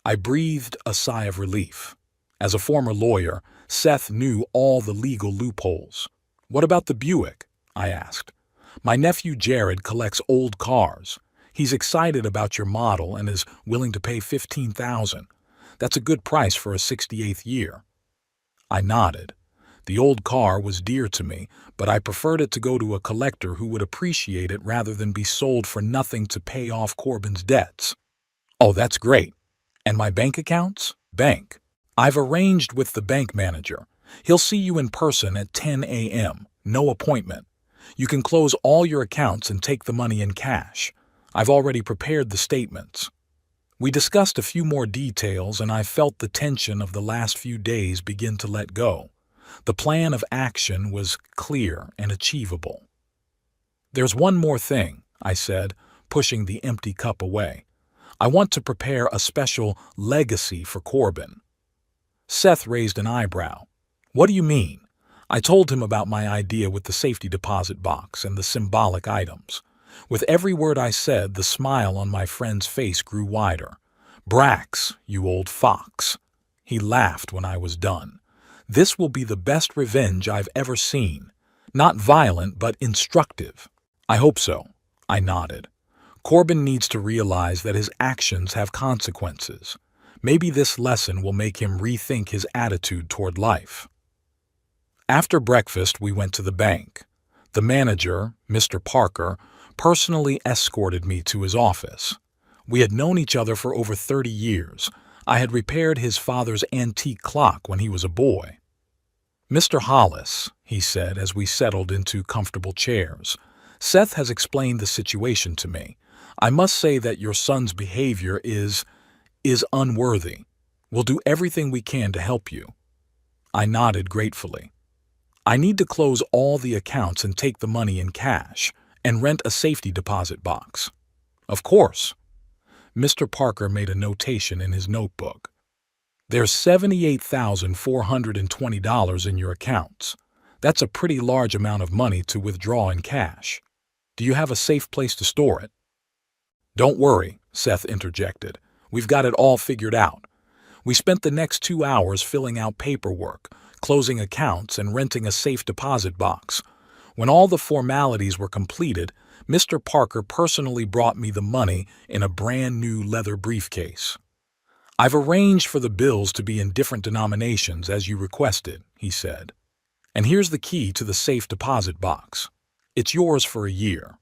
I breathed a sigh of relief. As a former lawyer, Seth knew all the legal loopholes. "What about the Buick?" I asked. "My nephew Jared collects old cars. He's excited about your model and is willing to pay $15,000. That's a good price for a 68th year. I nodded. The old car was dear to me, but I preferred it to go to a collector who would appreciate it rather than be sold for nothing to pay off Corbin's debts. "Oh, that's great. And my bank accounts?" "Bank. I've arranged with the bank manager. He'll see you in person at 10 a.m., no appointment. You can close all your accounts and take the money in cash. I've already prepared the statements." We discussed a few more details, and I felt the tension of the last few days begin to let go. The plan of action was clear and achievable. "There's one more thing," I said, pushing the empty cup away. "I want to prepare a special legacy for Corbin." Seth raised an eyebrow. "What do you mean?" I told him about my idea with the safety deposit box and the symbolic items. With every word I said, the smile on my friend's face grew wider. "Brax, you old fox." He laughed when I was done. "This will be the best revenge I've ever seen. Not violent, but instructive." "I hope so," I nodded. "Corbin needs to realize that his actions have consequences. Maybe this lesson will make him rethink his attitude toward life." After breakfast, we went to the bank. The manager, Mr. Parker, personally escorted me to his office. We had known each other for over 30 years. I had repaired his father's antique clock when he was a boy. "Mr. Hollis," he said as we settled into comfortable chairs, "Seth has explained the situation to me. I must say that your son's behavior is unworthy. We'll do everything we can to help you." I nodded gratefully. "I need to close all the accounts and take the money in cash, and rent a safety deposit box." "Of course." Mr. Parker made a notation in his notebook. "There's $78,420 in your accounts. That's a pretty large amount of money to withdraw in cash. Do you have a safe place to store it?" "Don't worry," Seth interjected. "We've got it all figured out." We spent the next 2 hours filling out paperwork, closing accounts, and renting a safe deposit box. When all the formalities were completed, Mr. Parker personally brought me the money in a brand new leather briefcase. "I've arranged for the bills to be in different denominations as you requested," he said. "And here's the key to the safe deposit box. It's yours for a year."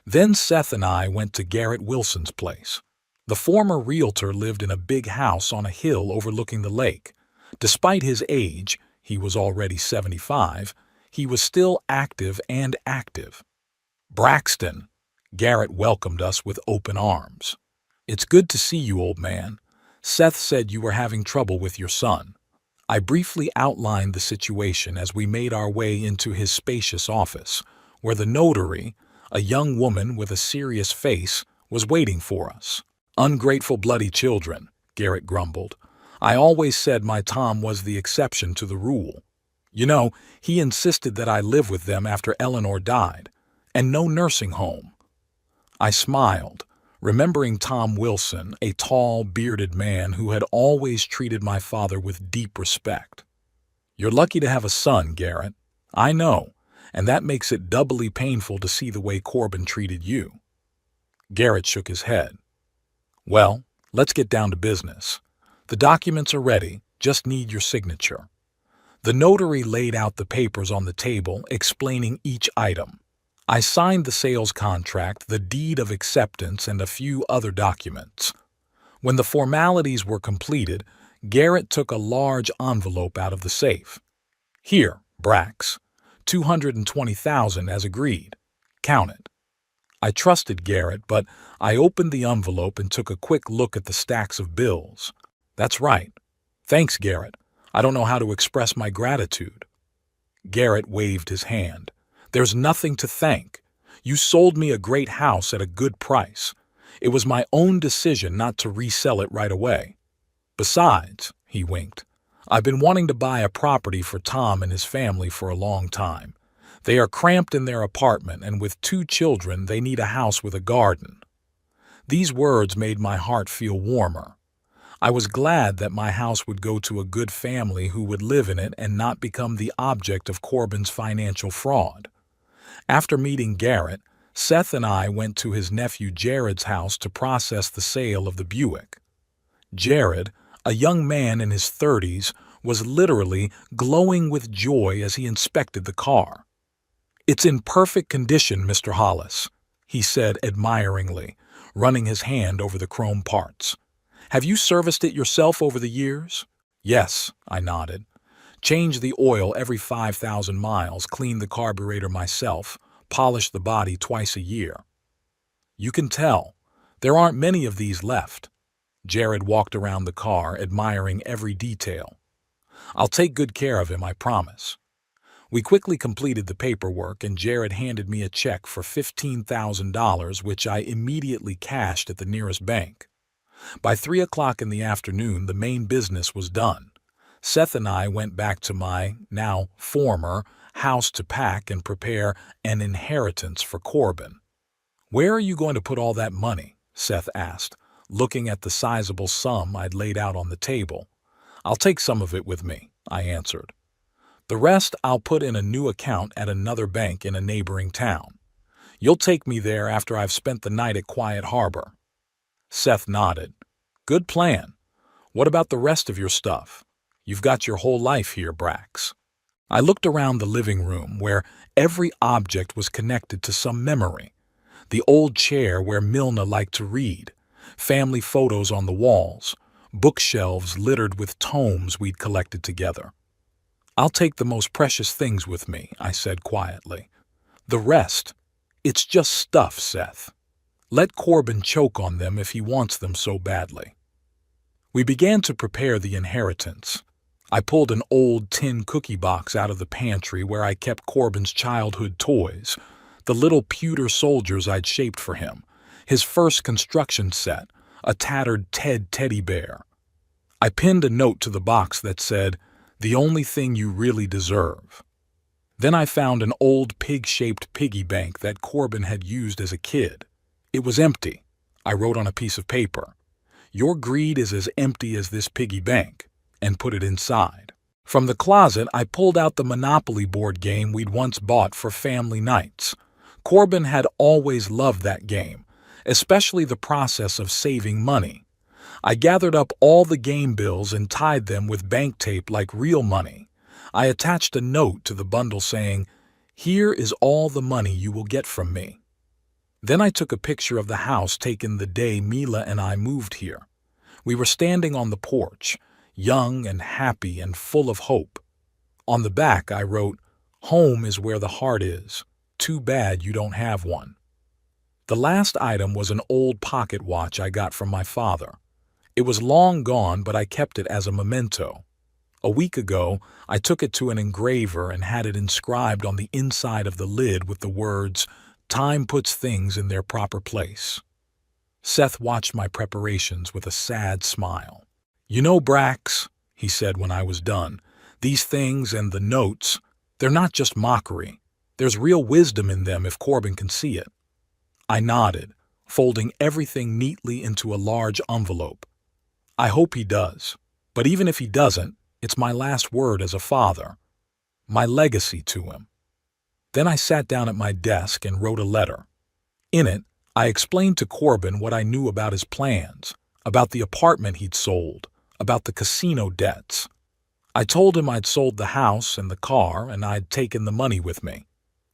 Then Seth and I went to Garrett Wilson's place. The former realtor lived in a big house on a hill overlooking the lake. Despite his age, he was already 75, he was still active. "Braxton," Garrett welcomed us with open arms. "It's good to see you, old man. Seth said you were having trouble with your son." I briefly outlined the situation as we made our way into his spacious office, where the notary, a young woman with a serious face, was waiting for us. "Ungrateful bloody children," Garrett grumbled. "I always said my Tom was the exception to the rule. You know, he insisted that I live with them after Eleanor died, and no nursing home." I smiled, remembering Tom Wilson, a tall, bearded man who had always treated my father with deep respect. "You're lucky to have a son, Garrett. I know, and that makes it doubly painful to see the way Corbin treated you." Garrett shook his head. "Well, let's get down to business. The documents are ready, just need your signature." The notary laid out the papers on the table, explaining each item. I signed the sales contract, the deed of acceptance, and a few other documents. When the formalities were completed, Garrett took a large envelope out of the safe. "Here, Brax, $220,000 as agreed. Count it." I trusted Garrett, but I opened the envelope and took a quick look at the stacks of bills. "That's right. Thanks, Garrett. I don't know how to express my gratitude." Garrett waved his hand. "There's nothing to thank. You sold me a great house at a good price. It was my own decision not to resell it right away. Besides," he winked, "I've been wanting to buy a property for Tom and his family for a long time. They are cramped in their apartment, and with 2 children, they need a house with a garden." These words made my heart feel warmer. I was glad that my house would go to a good family who would live in it and not become the object of Corbin's financial fraud. After meeting Garrett, Seth and I went to his nephew Jared's house to process the sale of the Buick. Jared, a young man in his 30s, was literally glowing with joy as he inspected the car. "It's in perfect condition, Mr. Hollis," he said admiringly, running his hand over the chrome parts. "Have you serviced it yourself over the years?" "Yes," I nodded. "Changed the oil every 5,000 miles, cleaned the carburetor myself, polished the body twice a year." "You can tell. There aren't many of these left." Jared walked around the car, admiring every detail. "I'll take good care of him, I promise." We quickly completed the paperwork, and Jared handed me a check for $15,000, which I immediately cashed at the nearest bank. By 3 o'clock in the afternoon, the main business was done. Seth and I went back to my, now former, house to pack and prepare an inheritance for Corbin. "Where are you going to put all that money?" Seth asked, looking at the sizable sum I'd laid out on the table. "I'll take some of it with me," I answered. "The rest I'll put in a new account at another bank in a neighboring town. You'll take me there after I've spent the night at Quiet Harbor." Seth nodded. "Good plan. What about the rest of your stuff? You've got your whole life here, Brax." I looked around the living room, where every object was connected to some memory. The old chair where Milna liked to read, family photos on the walls, bookshelves littered with tomes we'd collected together. "I'll take the most precious things with me," I said quietly. "The rest, it's just stuff, Seth. Let Corbin choke on them if he wants them so badly." We began to prepare the inheritance. I pulled an old tin cookie box out of the pantry where I kept Corbin's childhood toys, the little pewter soldiers I'd shaped for him, his first construction set, a tattered Ted teddy bear. I pinned a note to the box that said, "The only thing you really deserve." Then I found an old pig-shaped piggy bank that Corbin had used as a kid. It was empty. I wrote on a piece of paper, "Your greed is as empty as this piggy bank," and put it inside. From the closet, I pulled out the Monopoly board game we'd once bought for family nights. Corbin had always loved that game, especially the process of saving money. I gathered up all the game bills and tied them with bank tape like real money. I attached a note to the bundle saying, "Here is all the money you will get from me." Then I took a picture of the house taken the day Mila and I moved here. We were standing on the porch, young and happy and full of hope. On the back I wrote, "Home is where the heart is. Too bad you don't have one." The last item was an old pocket watch I got from my father. It was long gone, but I kept it as a memento. A week ago, I took it to an engraver and had it inscribed on the inside of the lid with the words, "Time puts things in their proper place." Seth watched my preparations with a sad smile. "You know, Brax," he said when I was done, "these things and the notes, they're not just mockery. There's real wisdom in them if Corbin can see it." I nodded, folding everything neatly into a large envelope. "I hope he does. But even if he doesn't, it's my last word as a father. My legacy to him." Then I sat down at my desk and wrote a letter. In it, I explained to Corbin what I knew about his plans, about the apartment he'd sold, about the casino debts. I told him I'd sold the house and the car and I'd taken the money with me.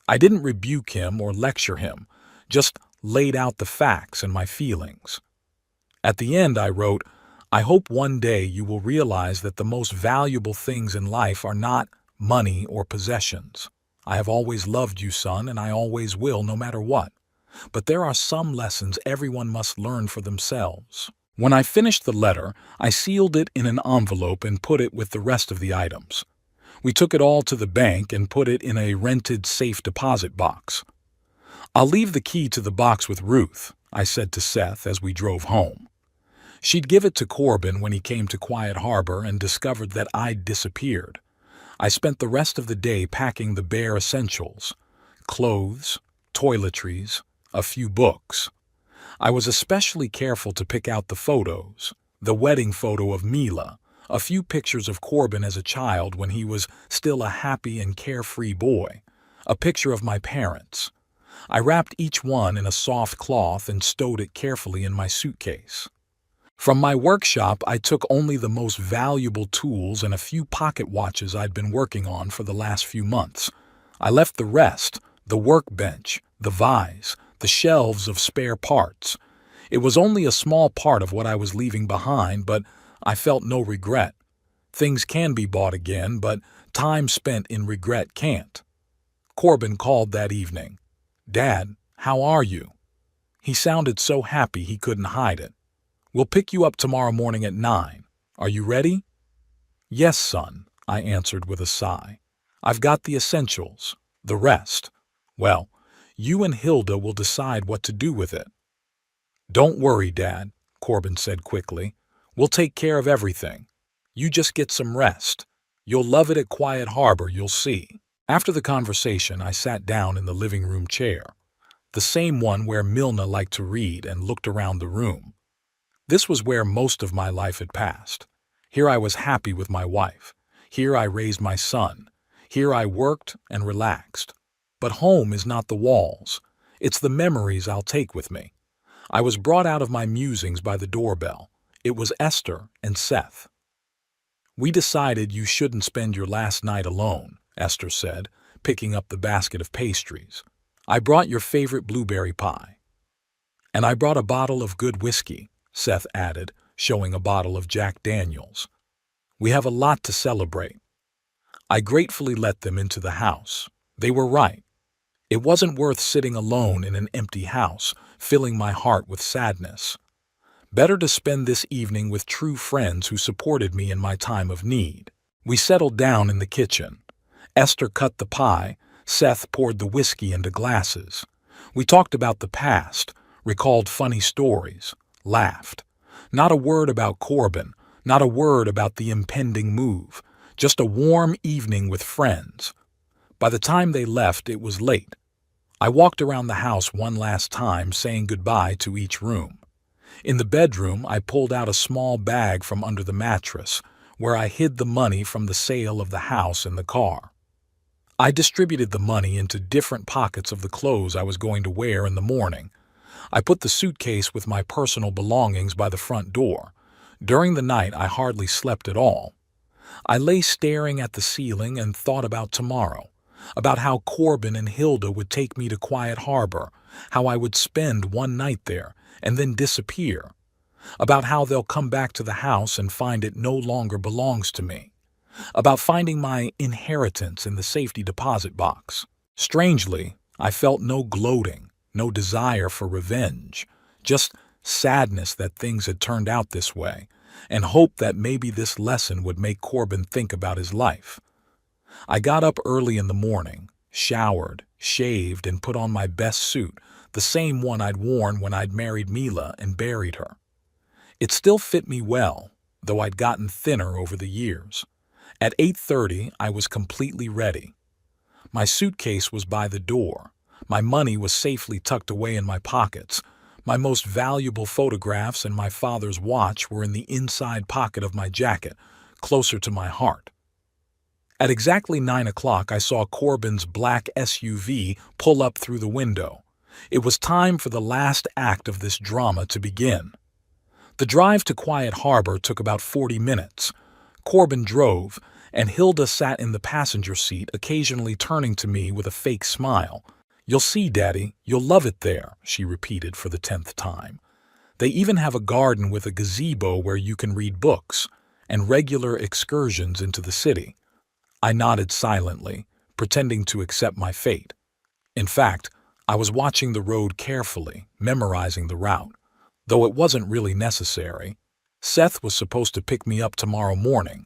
I didn't rebuke him or lecture him, just laid out the facts and my feelings. At the end I wrote, "I hope one day you will realize that the most valuable things in life are not money or possessions. I have always loved you, son, and I always will, no matter what. But there are some lessons everyone must learn for themselves." When I finished the letter, I sealed it in an envelope and put it with the rest of the items. We took it all to the bank and put it in a rented safe deposit box. "I'll leave the key to the box with Ruth," I said to Seth as we drove home. She'd give it to Corbin when he came to Quiet Harbor and discovered that I'd disappeared. I spent the rest of the day packing the bare essentials: clothes, toiletries, a few books. I was especially careful to pick out the photos, the wedding photo of Mila, a few pictures of Corbin as a child when he was still a happy and carefree boy, a picture of my parents. I wrapped each one in a soft cloth and stowed it carefully in my suitcase. From my workshop, I took only the most valuable tools and a few pocket watches I'd been working on for the last few months. I left the rest, the workbench, the vise, the shelves of spare parts. It was only a small part of what I was leaving behind, but I felt no regret. Things can be bought again, but time spent in regret can't. Corbin called that evening. "Dad, how are you?" He sounded so happy he couldn't hide it. "We'll pick you up tomorrow morning at 9. Are you ready?" "Yes, son," I answered with a sigh. "I've got the essentials. The rest, well, you and Hilda will decide what to do with it." "Don't worry, Dad," Corbin said quickly. "We'll take care of everything. You just get some rest. You'll love it at Quiet Harbor, you'll see." After the conversation, I sat down in the living room chair, the same one where Milna liked to read, and looked around the room. This was where most of my life had passed. Here I was happy with my wife. Here I raised my son. Here I worked and relaxed. But home is not the walls. It's the memories I'll take with me. I was brought out of my musings by the doorbell. It was Esther and Seth. "We decided you shouldn't spend your last night alone," Esther said, picking up the basket of pastries. "I brought your favorite blueberry pie." "And I brought a bottle of good whiskey," Seth added, showing a bottle of Jack Daniels. "We have a lot to celebrate." I gratefully let them into the house. They were right. It wasn't worth sitting alone in an empty house, filling my heart with sadness. Better to spend this evening with true friends who supported me in my time of need. We settled down in the kitchen. Esther cut the pie. Seth poured the whiskey into glasses. We talked about the past, recalled funny stories, laughed. Not a word about Corbin, not a word about the impending move, just a warm evening with friends. By the time they left, it was late. I walked around the house one last time, saying goodbye to each room. In the bedroom, I pulled out a small bag from under the mattress, where I hid the money from the sale of the house and the car. I distributed the money into different pockets of the clothes I was going to wear in the morning. I put the suitcase with my personal belongings by the front door. During the night, I hardly slept at all. I lay staring at the ceiling and thought about tomorrow, about how Corbin and Hilda would take me to Quiet Harbor, how I would spend one night there and then disappear, about how they'll come back to the house and find it no longer belongs to me, about finding my inheritance in the safety deposit box. Strangely, I felt no gloating, no desire for revenge, just sadness that things had turned out this way, and hope that maybe this lesson would make Corbin think about his life. I got up early in the morning, showered, shaved, and put on my best suit, the same one I'd worn when I'd married Mila and buried her. It still fit me well, though I'd gotten thinner over the years. At 8:30, I was completely ready. My suitcase was by the door. My money was safely tucked away in my pockets. My most valuable photographs and my father's watch were in the inside pocket of my jacket, closer to my heart. At exactly 9 o'clock, I saw Corbin's black SUV pull up through the window. It was time for the last act of this drama to begin. The drive to Quiet Harbor took about 40 minutes. Corbin drove, and Hilda sat in the passenger seat, occasionally turning to me with a fake smile. "You'll see, Daddy, you'll love it there," she repeated for the 10th time. "They even have a garden with a gazebo where you can read books, and regular excursions into the city." I nodded silently, pretending to accept my fate. In fact, I was watching the road carefully, memorizing the route, though it wasn't really necessary. Seth was supposed to pick me up tomorrow morning.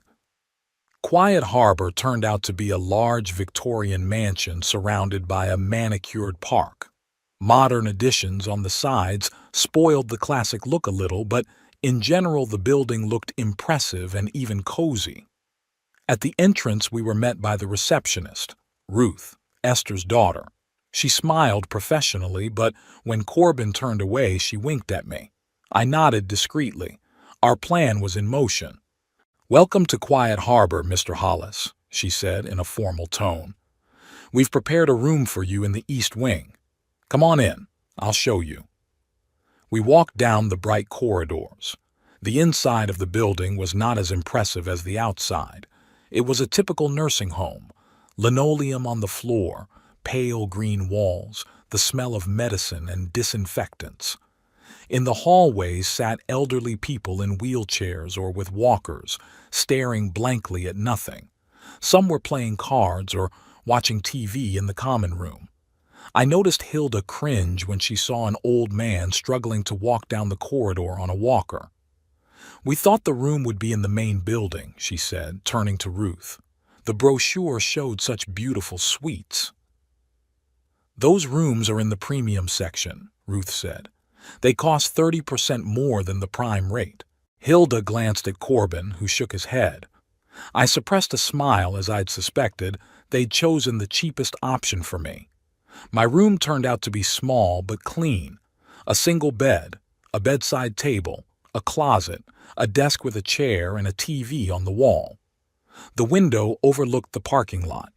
Quiet Harbor turned out to be a large Victorian mansion surrounded by a manicured park. Modern additions on the sides spoiled the classic look a little, but in general the building looked impressive and even cozy. At the entrance, we were met by the receptionist, Ruth, Esther's daughter. She smiled professionally, but when Corbin turned away, she winked at me. I nodded discreetly. Our plan was in motion. "Welcome to Quiet Harbor, Mr. Hollis," she said in a formal tone. "We've prepared a room for you in the East Wing. Come on in. I'll show you." We walked down the bright corridors. The inside of the building was not as impressive as the outside. It was a typical nursing home. Linoleum on the floor, pale green walls, the smell of medicine and disinfectants. In the hallways sat elderly people in wheelchairs or with walkers, staring blankly at nothing. Some were playing cards or watching TV in the common room. I noticed Hilda cringe when she saw an old man struggling to walk down the corridor on a walker. "We thought the room would be in the main building," she said, turning to Ruth. "The brochure showed such beautiful suites." "Those rooms are in the premium section," Ruth said. "They cost 30% more than the prime rate." Hilda glanced at Corbin, who shook his head. I suppressed a smile as I'd suspected. They'd chosen the cheapest option for me. My room turned out to be small but clean. A single bed, a bedside table, a closet, a desk with a chair, and a TV on the wall. The window overlooked the parking lot.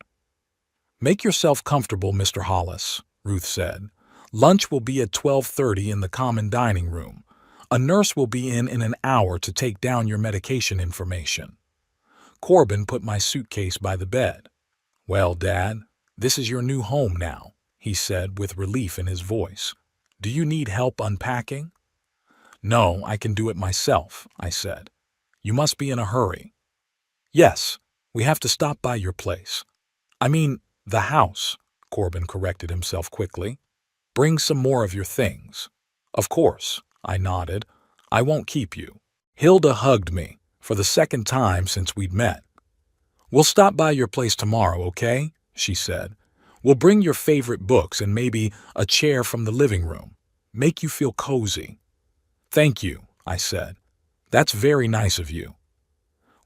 "Make yourself comfortable, Mr. Hollis," Ruth said. "Lunch will be at 12:30 in the common dining room. A nurse will be in an hour to take down your medication information." Corbin put my suitcase by the bed. "Well, Dad, this is your new home now," he said with relief in his voice. "Do you need help unpacking?" "No, I can do it myself," I said. "You must be in a hurry." "Yes, we have to stop by your place. I mean, the house," Corbin corrected himself quickly. "Bring some more of your things." "Of course," I nodded. "I won't keep you." Hilda hugged me, for the second time since we'd met. "We'll stop by your place tomorrow, okay?" she said. "We'll bring your favorite books and maybe a chair from the living room. Make you feel cozy." "Thank you," I said. "That's very nice of you."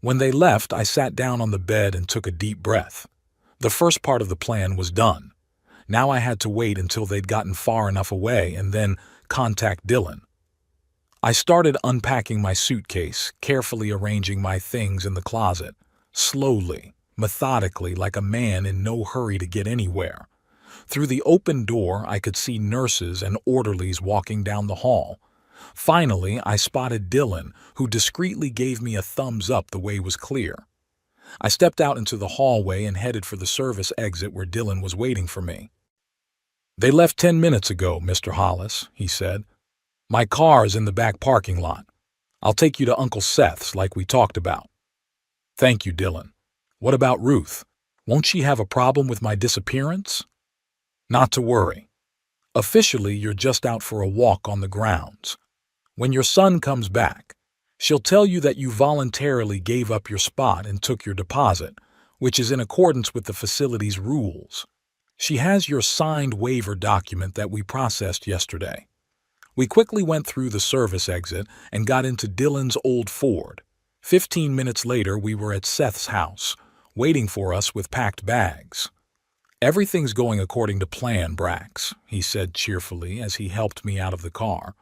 When they left, I sat down on the bed and took a deep breath. The first part of the plan was done. Now I had to wait until they'd gotten far enough away and then contact Dylan. I started unpacking my suitcase, carefully arranging my things in the closet, slowly, methodically, like a man in no hurry to get anywhere. Through the open door, I could see nurses and orderlies walking down the hall. Finally, I spotted Dylan, who discreetly gave me a thumbs up the way was clear. I stepped out into the hallway and headed for the service exit where Dylan was waiting for me. "They left 10 minutes ago, Mr. Hollis," he said. "My car's in the back parking lot. I'll take you to Uncle Seth's like we talked about." "Thank you, Dylan. What about Ruth? Won't she have a problem with my disappearance?" "Not to worry. Officially, you're just out for a walk on the grounds. When your son comes back, she'll tell you that you voluntarily gave up your spot and took your deposit, which is in accordance with the facility's rules. She has your signed waiver document that we processed yesterday." We quickly went through the service exit and got into Dylan's old Ford. 15 minutes later, we were at Seth's house, waiting for us with packed bags. "Everything's going according to plan, Brax," he said cheerfully as he helped me out of the car.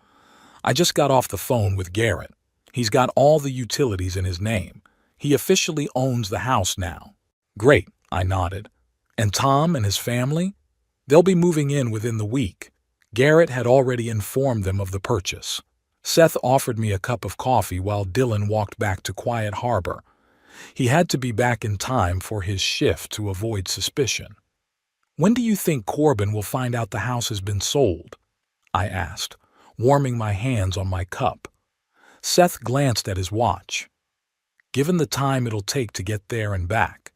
"I just got off the phone with Garrett. He's got all the utilities in his name. He officially owns the house now." "Great," I nodded. "And Tom and his family? They'll be moving in within the week." Garrett had already informed them of the purchase. Seth offered me a cup of coffee while Dylan walked back to Quiet Harbor. He had to be back in time for his shift to avoid suspicion. "When do you think Corbin will find out the house has been sold?" I asked, warming my hands on my cup. Seth glanced at his watch. "Given the time it'll take to get there and back,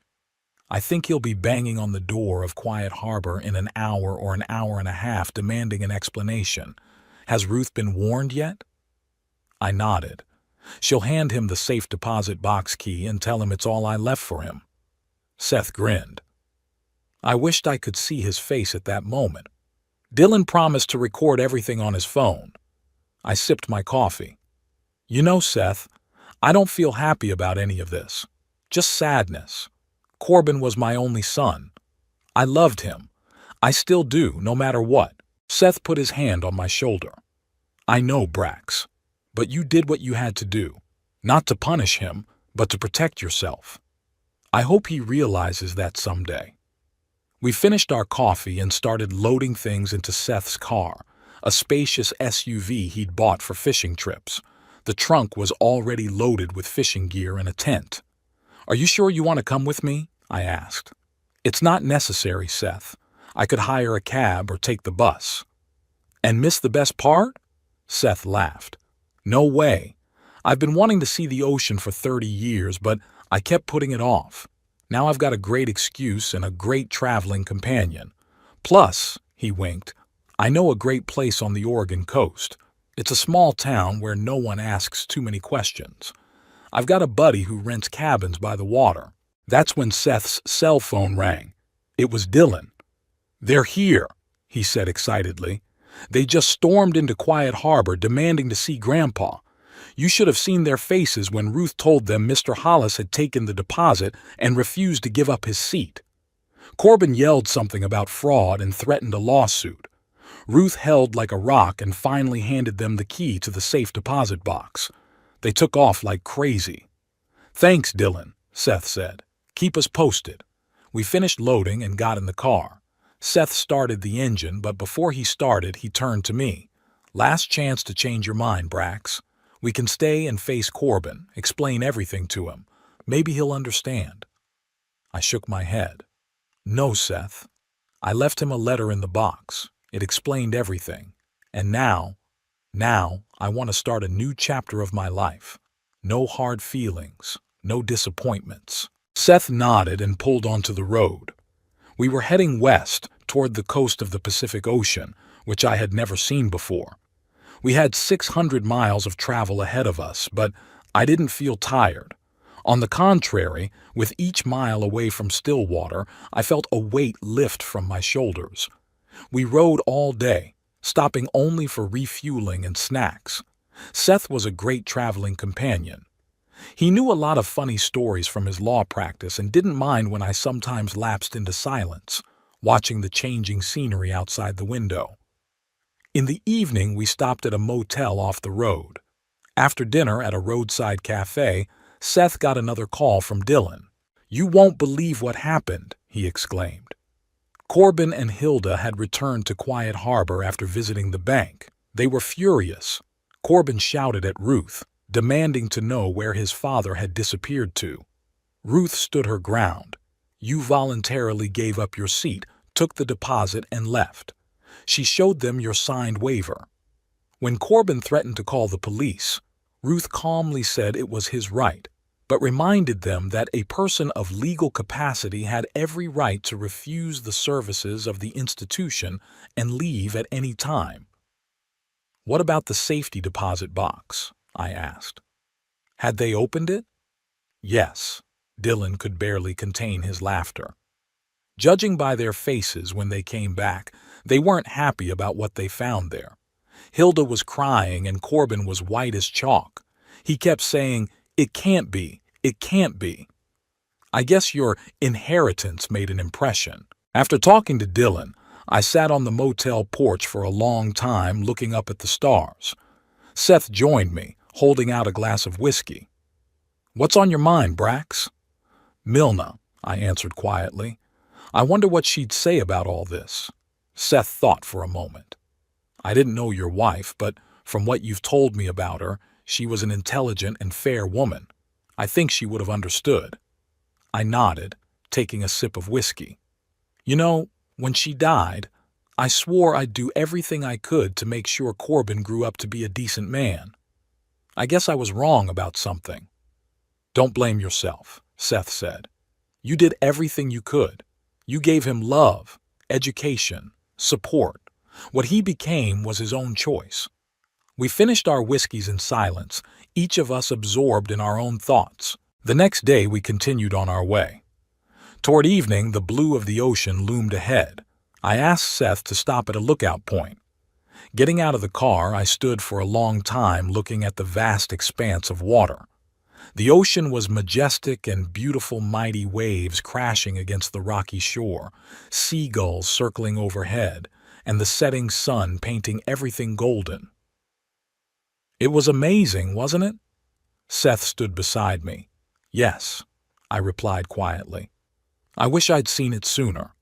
I think he'll be banging on the door of Quiet Harbor in an hour or an hour and a half demanding an explanation. Has Ruth been warned yet?" I nodded. "She'll hand him the safe deposit box key and tell him it's all I left for him." Seth grinned. I wished I could see his face at that moment. Dylan promised to record everything on his phone. I sipped my coffee. "You know, Seth, I don't feel happy about any of this. Just sadness. Corbin was my only son. I loved him. I still do, no matter what." Seth put his hand on my shoulder. "I know, Brax, but you did what you had to do. Not to punish him, but to protect yourself. I hope he realizes that someday." We finished our coffee and started loading things into Seth's car, a spacious SUV he'd bought for fishing trips. The trunk was already loaded with fishing gear and a tent. "Are you sure you want to come with me?" I asked. "It's not necessary, Seth. I could hire a cab or take the bus." "And miss the best part?" Seth laughed. "No way. I've been wanting to see the ocean for 30 years, but I kept putting it off. Now I've got a great excuse and a great traveling companion. Plus," he winked, "I know a great place on the Oregon coast. It's a small town where no one asks too many questions. I've got a buddy who rents cabins by the water." That's when Seth's cell phone rang. It was Dylan. "They're here," he said excitedly. "They just stormed into Quiet Harbor demanding to see Grandpa. You should have seen their faces when Ruth told them Mr. Hollis had taken the deposit and refused to give up his seat. Corbin yelled something about fraud and threatened a lawsuit. Ruth held like a rock and finally handed them the key to the safe deposit box. They took off like crazy. "Thanks, Dylan," Seth said. "Keep us posted." We finished loading and got in the car. Seth started the engine, but before he started, he turned to me. "Last chance to change your mind, Brax. We can stay and face Corbin, explain everything to him. Maybe he'll understand." I shook my head. "No, Seth. I left him a letter in the box. It explained everything. And now, I want to start a new chapter of my life. No hard feelings, no disappointments." Seth nodded and pulled onto the road. We were heading west toward the coast of the Pacific Ocean, which I had never seen before. We had 600 miles of travel ahead of us, but I didn't feel tired. On the contrary, with each mile away from Stillwater, I felt a weight lift from my shoulders. We rode all day, stopping only for refueling and snacks. Seth was a great traveling companion. He knew a lot of funny stories from his law practice and didn't mind when I sometimes lapsed into silence, watching the changing scenery outside the window. In the evening, we stopped at a motel off the road. After dinner at a roadside cafe, Seth got another call from Dylan. "You won't believe what happened," he exclaimed. Corbin and Hilda had returned to Quiet Harbor after visiting the bank. They were furious. Corbin shouted at Ruth, demanding to know where his father had disappeared to. Ruth stood her ground. "You voluntarily gave up your seat, took the deposit, and left." She showed them your signed waiver. When Corbin threatened to call the police, Ruth calmly said it was his right, but reminded them that a person of legal capacity had every right to refuse the services of the institution and leave at any time. "What about the safety deposit box?" I asked. "Had they opened it?" "Yes." Dylan could barely contain his laughter. Judging by their faces when they came back, they weren't happy about what they found there. Hilda was crying and Corbin was white as chalk. He kept saying, "It can't be, it can't be." I guess your inheritance made an impression. After talking to Dylan, I sat on the motel porch for a long time looking up at the stars. Seth joined me, holding out a glass of whiskey. "What's on your mind, Brax?" "Milna," I answered quietly. "I wonder what she'd say about all this." Seth thought for a moment. "I didn't know your wife, but from what you've told me about her, she was an intelligent and fair woman. I think she would have understood." I nodded, taking a sip of whiskey. "You know, when she died, I swore I'd do everything I could to make sure Corbin grew up to be a decent man. I guess I was wrong about something." "Don't blame yourself," Seth said. "You did everything you could. You gave him love, education, support. What he became was his own choice." We finished our whiskeys in silence, each of us absorbed in our own thoughts. The next day we continued on our way. Toward evening, the blue of the ocean loomed ahead. I asked Seth to stop at a lookout point. Getting out of the car, I stood for a long time looking at the vast expanse of water. The ocean was majestic and beautiful, mighty waves crashing against the rocky shore, seagulls circling overhead, and the setting sun painting everything golden. "It was amazing, wasn't it?" Seth stood beside me. "Yes," I replied quietly. "I wish I'd seen it sooner."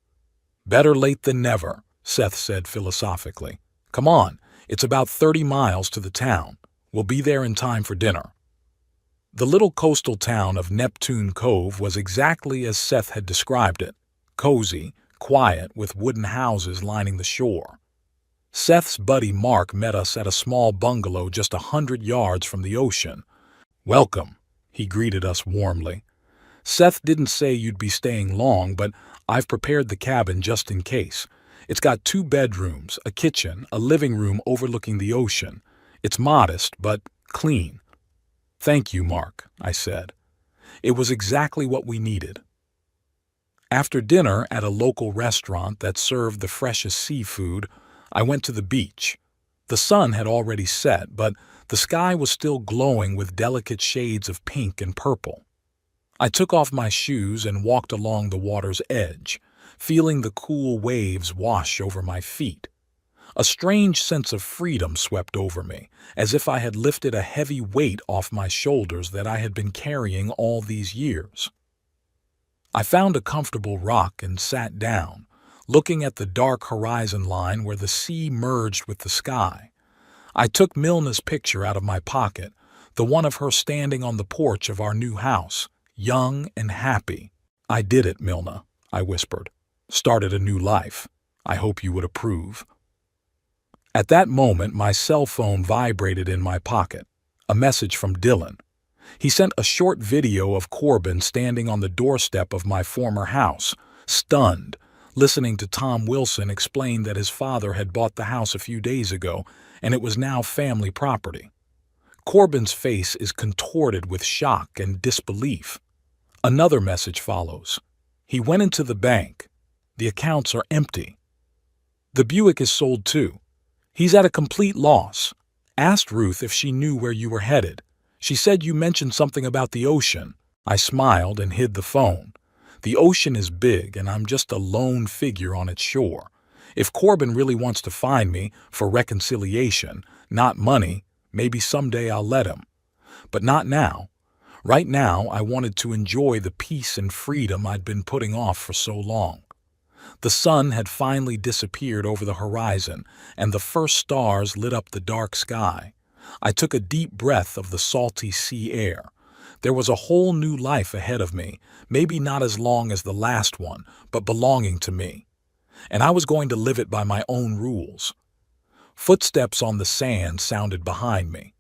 "Better late than never," Seth said philosophically. "Come on, it's about 30 miles to the town. We'll be there in time for dinner." The little coastal town of Neptune Cove was exactly as Seth had described it, cozy, quiet, with wooden houses lining the shore. Seth's buddy Mark met us at a small bungalow just 100 yards from the ocean. "Welcome," he greeted us warmly. "Seth didn't say you'd be staying long, but I've prepared the cabin just in case. It's got 2 bedrooms, a kitchen, a living room overlooking the ocean. It's modest, but clean." "Thank you, Mark," I said. It was exactly what we needed. After dinner at a local restaurant that served the freshest seafood, I went to the beach. The sun had already set, but the sky was still glowing with delicate shades of pink and purple. I took off my shoes and walked along the water's edge, feeling the cool waves wash over my feet. A strange sense of freedom swept over me, as if I had lifted a heavy weight off my shoulders that I had been carrying all these years. I found a comfortable rock and sat down, looking at the dark horizon line where the sea merged with the sky. I took Milna's picture out of my pocket, the one of her standing on the porch of our new house, young and happy. "I did it, Milna," I whispered. "Started a new life. I hope you would approve." At that moment, my cell phone vibrated in my pocket. A message from Dylan. He sent a short video of Corbin standing on the doorstep of my former house, stunned, listening to Tom Wilson explain that his father had bought the house a few days ago and it was now family property. Corbin's face is contorted with shock and disbelief. Another message follows. He went into the bank. The accounts are empty. The Buick is sold too. He's at a complete loss. Asked Ruth if she knew where you were headed. She said you mentioned something about the ocean. I smiled and hid the phone. The ocean is big and I'm just a lone figure on its shore. If Corbin really wants to find me for reconciliation, not money, maybe someday I'll let him. But not now. Right now, I wanted to enjoy the peace and freedom I'd been putting off for so long. The sun had finally disappeared over the horizon, and the first stars lit up the dark sky. I took a deep breath of the salty sea air. There was a whole new life ahead of me, maybe not as long as the last one, but belonging to me. And I was going to live it by my own rules. Footsteps on the sand sounded behind me.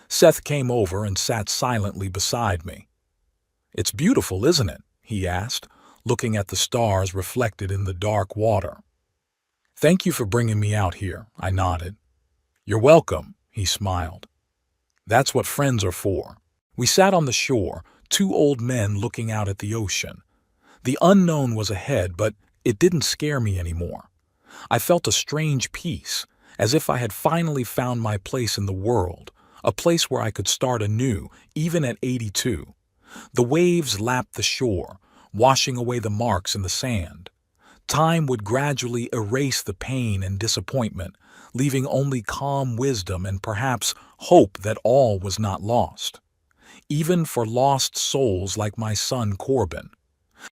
Seth came over and sat silently beside me. "It's beautiful, isn't it?" he asked, looking at the stars reflected in the dark water. "Thank you for bringing me out here," I nodded. "You're welcome," he smiled. "That's what friends are for." We sat on the shore, two old men looking out at the ocean. The unknown was ahead, but it didn't scare me anymore. I felt a strange peace, as if I had finally found my place in the world, a place where I could start anew, even at 82. The waves lapped the shore, washing away the marks in the sand. Time would gradually erase the pain and disappointment, leaving only calm wisdom and perhaps hope that all was not lost. Even for lost souls like my son Corbin.